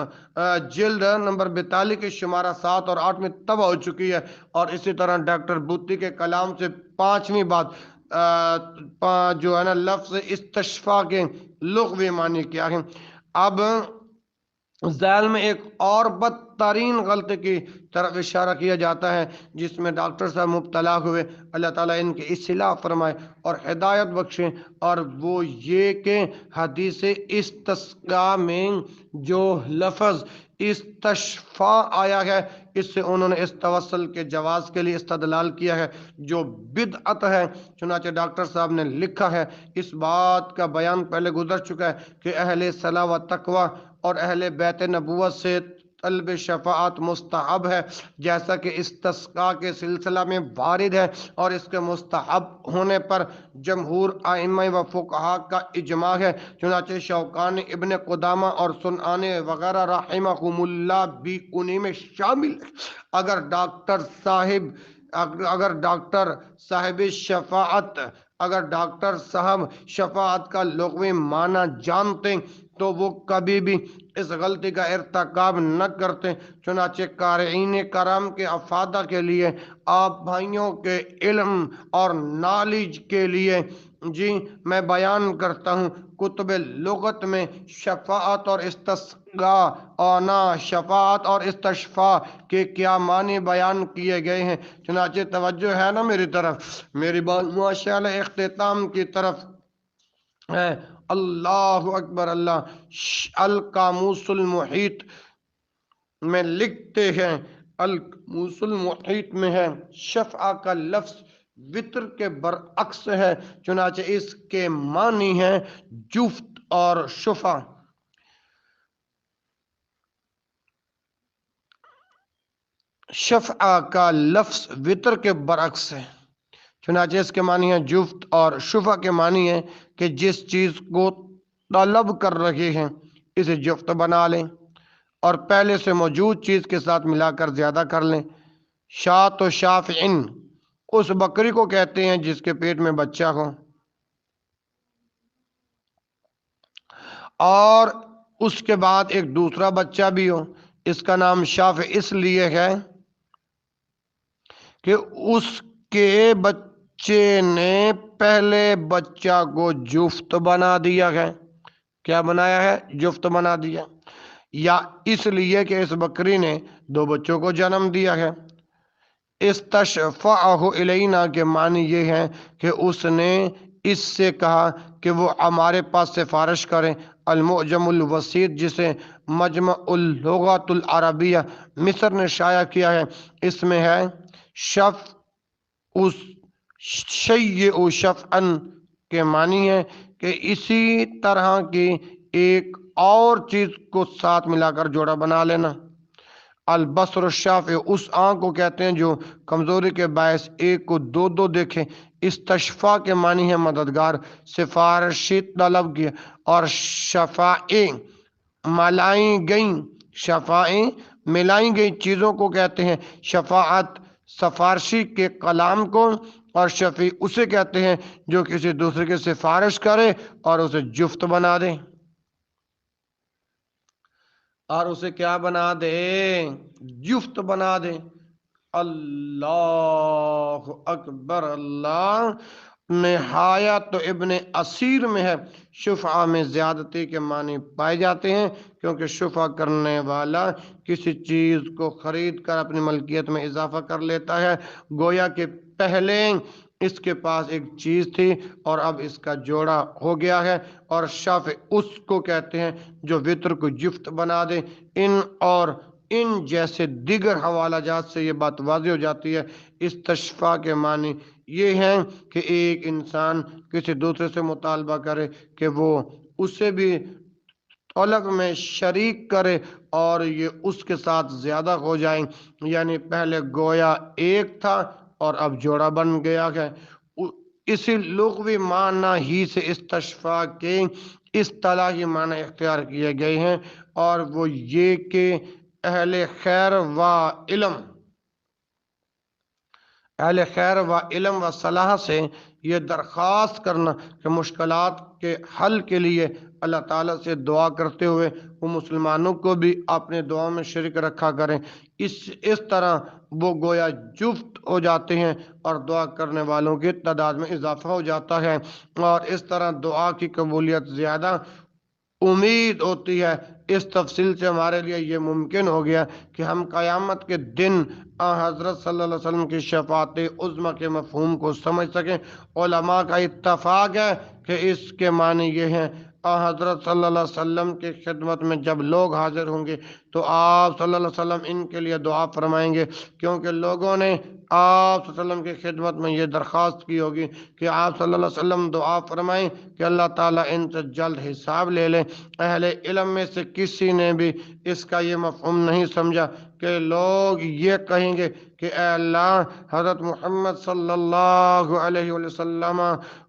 جلد نمبر 42 کے شمارہ 7 اور 8 میں طبع ہو چکی ہے، اور اسی طرح ڈاکٹر بوطی کے کلام سے 5ویں بات جو ہے نا لفظ استشفاء کے لغوی معنی کیا ہے۔ اب ذیل میں ایک اور بدترین غلطی کی طرف اشارہ کیا جاتا ہے جس میں ڈاکٹر صاحب مبتلا ہوئے، اللہ تعالیٰ ان کی اصلاح فرمائے اور ہدایت بخشے، اور وہ یہ کہ حدیث استسقاء میں جو لفظ استشفاء آیا ہے اس سے انہوں نے اس توسل کے جواز کے لیے استدلال کیا ہے جو بدعت ہے۔ چنانچہ ڈاکٹر صاحب نے لکھا ہے، اس بات کا بیان پہلے گزر چکا ہے کہ اہل صلاح و تقوی اور اہل بیت نبوت سے طلب شفاعت مستحب ہے، جیسا کہ استسقاء کے سلسلہ میں وارد ہے، اور اس کے مستحب ہونے پر جمہور ائمہ و فقہا کا اجماع ہے۔ چنانچہ شوکانی، ابن قدامہ اور سنعانی وغیرہ رحمہم اللہ بھی انہی میں شامل ہے۔ اگر ڈاکٹر صاحب شفاعت کا لغوی معنی جانتے تو وہ کبھی بھی اس غلطی کا ارتکاب نہ کرتے۔ چنانچہ قارئین کرام کے افادہ کے لیے، آپ بھائیوں کے علم اور نالج کے لیے میں بیان کرتا ہوں، کتب لغت میں شفاعت اور استسقاء شفاعت اور استشفاء کے کیا معنی بیان کیے گئے ہیں۔ چنانچہ توجہ ہے نا میری طرف، میری بات ماشاءاللہ اختتام کی طرف ہے۔ اللہ اکبر اللہ۔ القاموس المحیط میں لکھتے ہیں، القاموس المحیط میں ہے شفع کا لفظ وطر کے برعکس ہے، چنانچہ اس کے معنی ہے جفت اور شفع۔ شفع کا لفظ وطر کے برعکس ہے، چنانچہ اس کے معنی ہے جفت، اور شفع کے معنی ہے کہ جس چیز کو طلب کر رہے ہیں اسے جفت بنا لیں اور پہلے سے موجود چیز کے ساتھ ملا کر زیادہ کر لیں۔ شات و شافعن اس بکری کو کہتے ہیں جس کے پیٹ میں بچہ ہو اور اس کے بعد ایک دوسرا بچہ بھی ہو، اس کا نام شافع اس لیے ہے کہ اس کے بچے نے پہلے بچہ کو جفت بنا دیا ہے۔ کیا بنایا ہے؟ جفت بنا دیا۔ یا اس لیے کہ اس بکری نے 2 بچوں کو جنم دیا ہے۔ استشفعہ الینا کے معنی یہ ہے کہ اس نے اس سے کہا کہ وہ ہمارے پاس سفارش کریں۔ المعجم الوسیط جسے مجمع اللغات العربیہ مصر نے شائع کیا ہے، اس میں ہے شیء شفعا کے معنی ہے کہ اسی طرح کی ایک اور چیز کو ساتھ ملا کر جوڑا بنا لینا۔ البصر الشافع اس آنکھ کو کہتے ہیں جو کمزوری کے باعث ایک کو 2 دیکھے۔ استشفاء کے معنی ہے مددگار، سفارشی طلب کی، اور شفائیں ملائیں گئی چیزوں کو کہتے ہیں۔ شفاعت سفارشی کے کلام کو، اور شفیع اسے کہتے ہیں جو کسی دوسرے کی سفارش کرے اور اسے جفت بنا دے، اور اسے کیا بنا دے؟ جفت بنا دے۔ اللہ اکبر اللہ۔ نہایت تو ابن اسیر میں ہے، شفعہ میں زیادتی کے معنی پائے جاتے ہیں کیونکہ شفعہ کرنے والا کسی چیز کو خرید کر اپنی ملکیت میں اضافہ کر لیتا ہے، گویا کہ پہلے اس کے پاس ایک چیز تھی اور اب اس کا جوڑا ہو گیا ہے، اور شفع اس کو کہتے ہیں جو وطر کو جفت بنا دے۔ اور ان جیسے دیگر حوالہ جات سے یہ بات واضح ہو جاتی ہے۔ استشفاء کے معنی یہ ہیں کہ ایک انسان کسی دوسرے سے مطالبہ کرے کہ وہ اسے بھی طلب میں شریک کرے اور یہ اس کے ساتھ زیادہ ہو جائیں، یعنی پہلے گویا ایک تھا اور اب جوڑا بن گیا ہے۔ اسی لغوی معنی ہی سے استشفاء کے اصطلاحی معنی اختیار کیے گئے ہیں، اور وہ یہ کہ اہل خیر و علم و صلاح سے یہ درخواست کرنا کہ مشکلات کے حل کے لیے اللہ تعالیٰ سے دعا کرتے ہوئے وہ مسلمانوں کو بھی اپنے دعا میں شریک رکھا کریں۔ اس طرح وہ گویا جفت ہو جاتے ہیں اور دعا کرنے والوں کی تعداد میں اضافہ ہو جاتا ہے، اور اس طرح دعا کی قبولیت زیادہ امید ہوتی ہے۔ اس تفصیل سے ہمارے لیے یہ ممکن ہو گیا کہ ہم قیامت کے دن حضرت صلی اللہ علیہ وسلم کی شفاعت عظمی کے مفہوم کو سمجھ سکیں۔ علماء کا اتفاق ہے کہ اس کے معنی یہ ہیں، حضرت صلی اللہ علیہ وسلم کی خدمت میں جب لوگ حاضر ہوں گے تو آپ صلی اللہ علیہ وسلم ان کے لیے دعا فرمائیں گے، کیونکہ لوگوں نے آپ صلی اللہ علیہ وسلم کی خدمت میں یہ درخواست کی ہوگی کہ آپ صلی اللہ علیہ وسلم دعا فرمائیں کہ اللہ تعالیٰ ان سے جلد حساب لے لیں۔ اہل علم میں سے کسی نے بھی اس کا یہ مفہوم نہیں سمجھا کہ لوگ یہ کہیں گے کہ اے اللہ، حضرت محمد صلی اللہ علیہ وسلم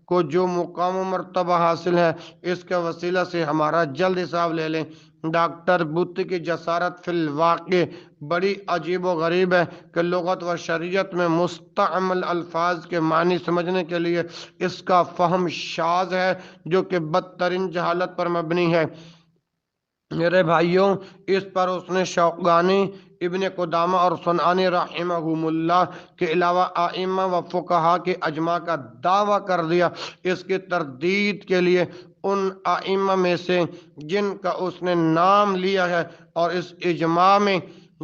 کو جو مقام و مرتبہ حاصل ہے اس کے وسیلہ سے ہمارا جلد حساب لے لیں۔ ڈاکٹر بت کی جسارت فی الواقع بڑی عجیب و غریب ہے کہ لغت و شریعت میں مستعمل الفاظ کے معنی سمجھنے کے لیے اس کا فہم شاذ ہے، جو کہ بدترین جہالت پر مبنی ہے۔ میرے بھائیوں، اس پر اس نے شوقانی، ابن قدامہ اور صنعانی رحمہم اللہ کے علاوہ ائمہ و فقہا کے اجماع کا دعویٰ کر دیا۔ اس کی تردید کے لیے ان ائمہ میں سے جن کا اس نے نام لیا ہے اور اس اجماع میں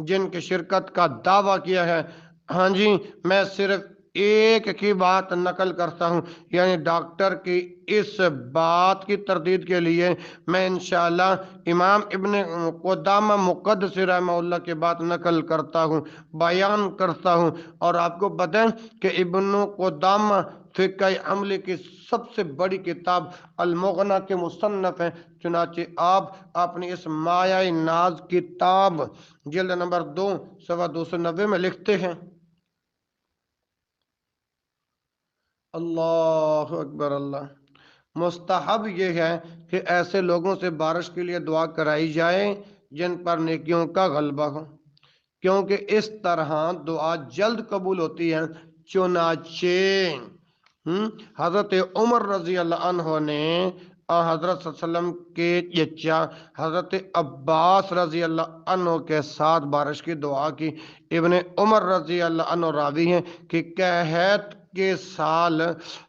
جن کی شرکت کا دعویٰ کیا ہے، ہاں جی، میں صرف ایک کی بات نقل کرتا ہوں، یعنی ڈاکٹر کی اس بات کی تردید کے لیے میں انشاءاللہ امام ابن قدامہ مقدس رحمہ اللہ کی بات نقل کرتا ہوں، بیان کرتا ہوں۔ اور آپ کو بتائیں کہ ابن قدامہ فقہ عملی کی سب سے بڑی کتاب المغنی کے مصنف ہیں، چنانچہ آپ اپنی اس مایہ ناز کتاب جلد نمبر 2 صفحہ 290 میں لکھتے ہیں: اللہ اکبر اللہ، مستحب یہ ہے کہ ایسے لوگوں سے بارش کے لیے دعا کرائی جائے جن پر نیکیوں کا غلبہ ہو، کیونکہ اس طرح دعا جلد قبول ہوتی ہے۔ چنانچہ حضرت عمر رضی اللہ عنہ نے حضرت صلی اللہ علیہ وسلم کے چچا حضرت عباس رضی اللہ عنہ کے ساتھ بارش کی دعا کی۔ ابن عمر رضی اللہ عنہ راوی ہیں کہ قحط کے سال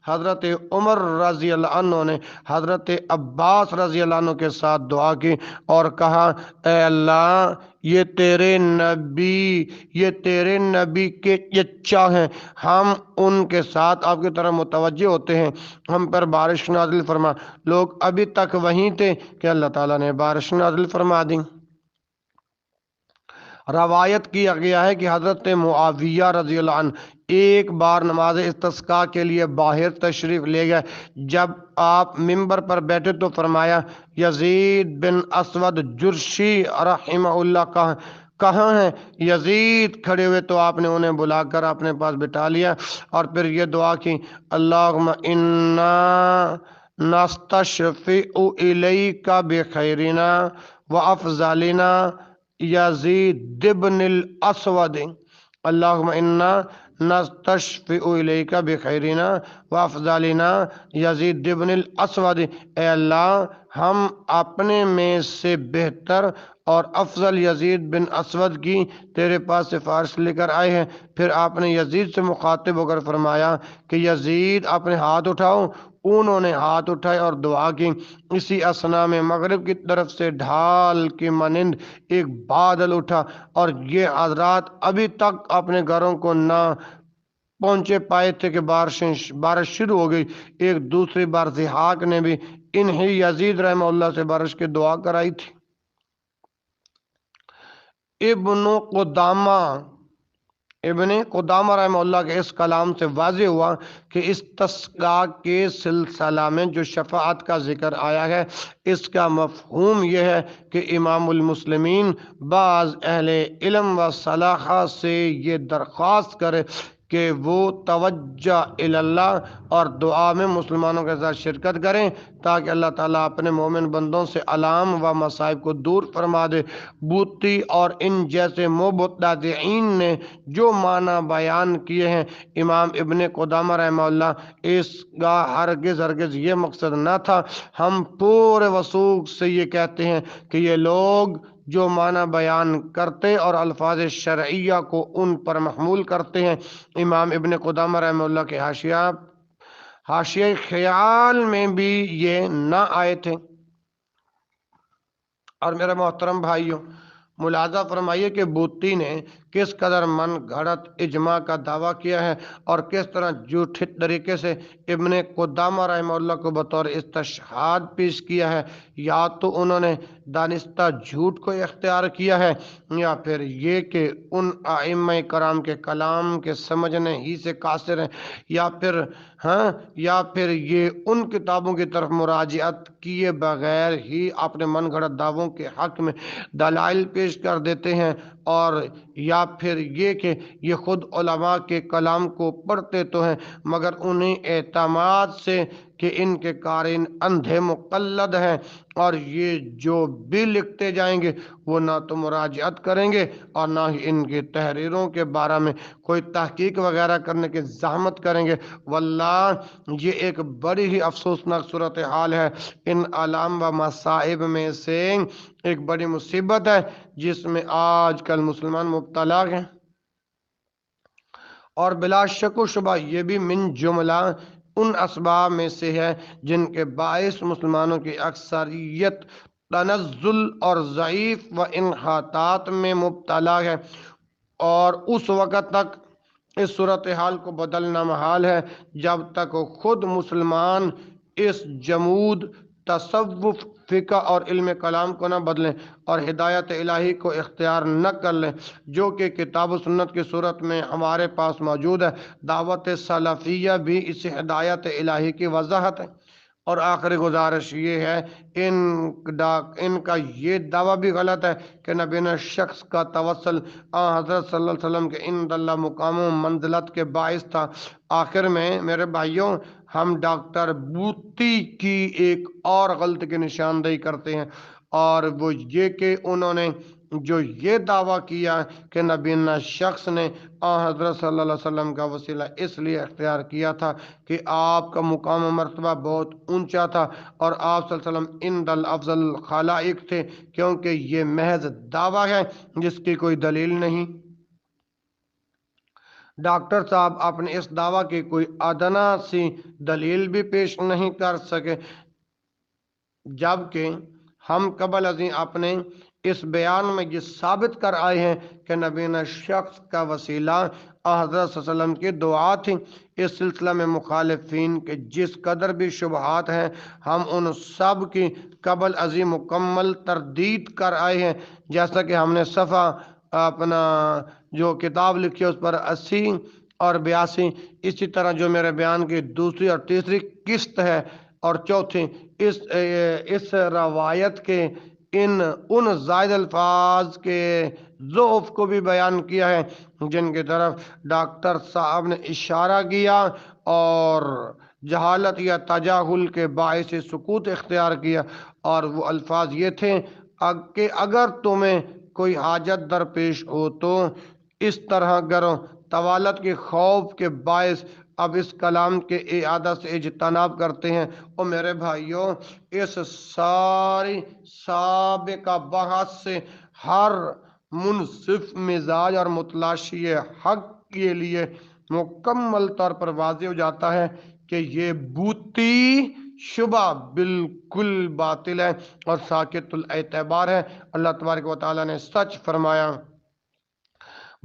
حضرت عمر رضی اللہ عنہ نے حضرت عباس رضی اللہ عنہ کے ساتھ دعا کی اور کہا: اے اللہ، یہ تیرے نبی کے چچا ہیں، ہم ان کے ساتھ آپ کی طرف متوجہ ہوتے ہیں، ہم پر بارش نازل فرما۔ لوگ ابھی تک وہیں تھے کہ اللہ تعالیٰ نے بارش نازل فرما دی۔ روایت کیا گیا ہے کہ حضرت معاویہ رضی اللہ عنہ ایک بار نماز استسقاء کے لیے باہر تشریف لے گئے۔ جب آپ ممبر پر بیٹھے تو فرمایا: یزید بن اسود جرشی رحمہ اللہ کہاں ہیں؟ یزید کھڑے ہوئے تو آپ نے انہیں بلا کر اپنے پاس بٹھا لیا اور پھر یہ دعا کی: اللہم انا نستشفع الیک بخیرنا وافضلنا یزید بن الاسود۔ اللہم انا نستشفع الیک بخیرنا وافضلنا یزید بن الاسود۔ اے اللہ، ہم اپنے میں سے بہتر اور افضل یزید بن اسود کی تیرے پاس سفارش لے کر آئے ہیں۔ پھر آپ نے یزید سے مخاطب ہو کر فرمایا کہ یزید، اپنے ہاتھ اٹھاؤ۔ انہوں نے ہاتھ اٹھائے اور دعا کی۔ اسی اثنا میں مغرب کی طرف سے ڈھال کی مانند ایک بادل اٹھا اور یہ حضرات ابھی تک اپنے گھروں کو نہ پہنچے پائے تھے کہ بارش شروع ہو گئی۔ ایک دوسری بار ضحاک نے بھی انہیں یزید رحمہ اللہ سے بارش کی دعا کرائی تھی۔ ابن قدامہ رحمہ اللہ کے اس کلام سے واضح ہوا کہ استسقاء کے سلسلہ میں جو شفاعت کا ذکر آیا ہے، اس کا مفہوم یہ ہے کہ امام المسلمین بعض اہل علم و صلاح سے یہ درخواست کرے کہ وہ توجہ اللہ اور دعا میں مسلمانوں کے ساتھ شرکت کریں تاکہ اللہ تعالیٰ اپنے مومن بندوں سے علام و مصائب کو دور فرما دے۔ بوتی اور ان جیسے مبتدعین نے جو معنی بیان کیے ہیں، امام ابن قدامہ رحمہ اللہ اس کا ہرگز یہ مقصد نہ تھا۔ ہم پورے وثوق سے یہ کہتے ہیں کہ یہ لوگ جو معنی بیان کرتے اور الفاظ شرعیہ کو ان پر محمول کرتے ہیں، امام ابن قدامہ رحمہ اللہ کے حاشیہ خیال میں بھی یہ نہ آئے تھے۔ اور میرے محترم بھائیوں، ملاحظہ فرمائیے کہ بوتی نے کس قدر من گھڑت اجماع کا دعویٰ کیا ہے اور کس طرح جھوٹے طریقے سے ابن قدامہ رحمہ اللہ کو بطور استشہاد پیش کیا ہے۔ یا تو انہوں نے دانستہ جھوٹ کو اختیار کیا ہے، یا پھر یہ کہ ان ائمہ کرام کے کلام کے سمجھنے ہی سے قاصر ہیں، یا پھر یہ ان کتابوں کی طرف مراجعت کیے بغیر ہی اپنے من گھڑت دعووں کے حق میں دلائل پیش کر دیتے ہیں، اور یا پھر یہ کہ یہ خود علماء کے کلام کو پڑھتے تو ہیں مگر انہیں اعتماد سے کہ ان کے قارئین اندھے مقلد ہیں، اور یہ جو بھی لکھتے جائیں گے وہ نہ تو مراجعت کریں گے اور نہ ہی ان کی تحریروں کے بارے میں کوئی تحقیق وغیرہ کرنے کی زحمت کریں گے۔ واللہ یہ ایک بڑی ہی افسوسناک صورتحال ہے۔ ان علام و مصائب میں سے ایک بڑی مصیبت ہے جس میں آج کل مسلمان مبتلا ہیں، اور بلا شک و شبہ یہ بھی من جملہ ان اسباب میں سے ہے جن کے باعث مسلمانوں کی اکثریت تنزل اور ضعیف و انحطاط میں مبتلا ہے، اور اس وقت تک اس صورتحال کو بدلنا محال ہے جب تک خود مسلمان اس جمود تصوف، فقہ اور علم کلام کو نہ بدلیں اور ہدایت الہی کو اختیار نہ کر لیں جو کہ کتاب و سنت کی صورت میں ہمارے پاس موجود ہے۔ دعوت سلفیہ بھی اس ہدایت الہی کی وضاحت ہے۔ اور آخری گزارش یہ ہے، ان کا یہ دعویٰ بھی غلط ہے کہ نبینا شخص کا توسل حضرت صلی اللہ علیہ وسلم کے عند اللہ مقام و منزلت کے باعث تھا۔ آخر میں میرے بھائیوں، ہم ڈاکٹر بوتی کی ایک اور غلطی کی نشاندہی کرتے ہیں، اور وہ یہ کہ انہوں نے جو یہ دعویٰ کیا کہ نبینا شخص نے حضرت صلی اللہ علیہ وسلم کا وسیلہ اس لیے اختیار کیا تھا کہ آپ کا مقام و مرتبہ بہت اونچا تھا اور آپ صلی اللہ علیہ وسلم عند الافضل خلائق تھے، کیونکہ یہ محض دعویٰ ہے جس کی کوئی دلیل نہیں۔ ڈاکٹر صاحب اپنے اس دعویٰ کی کوئی ادنا سی دلیل بھی پیش نہیں کر سکے، جبکہ ہم قبل ازیں اپنے اس بیان میں یہ ثابت کر آئے ہیں کہ نبینا شخص کا وسیلہ حضرت صلی اللہ علیہ وسلم کی دعا تھی۔ اس سلسلہ میں مخالفین کے جس قدر بھی شبہات ہیں، ہم ان سب کی قبل ازیں مکمل تردید کر آئے ہیں، جیسا کہ ہم نے صفحہ اپنا جو کتاب لکھی ہے اس پر 80 اور 82، اسی طرح جو میرے بیان کی دوسری اور تیسری قسط ہے اور چوتھی اس روایت کے ان زائد الفاظ کے ضعف کو بھی بیان کیا ہے جن کی طرف ڈاکٹر صاحب نے اشارہ کیا، اور جہالت یا تجاہل کے باعث سکوت اختیار کیا، اور وہ الفاظ یہ تھے کہ اگر تمہیں کوئی حاجت درپیش ہو تو اس طرح کرو۔ طوالت کے خوف کے باعث اب اس کلام کے اعادہ سے اجتناب کرتے ہیں۔ اور میرے بھائیوں، اس ساری سابقہ بحث سے ہر منصف مزاج اور متلاشی حق کے لیے مکمل طور پر واضح ہو جاتا ہے کہ یہ بوتی شبہ بالکل باطل ہے اور ساقط الاعتبار ہے۔ اللہ تبارک و تعالیٰ نے سچ فرمایا،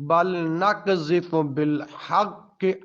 بل نقذف بالحق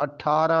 18।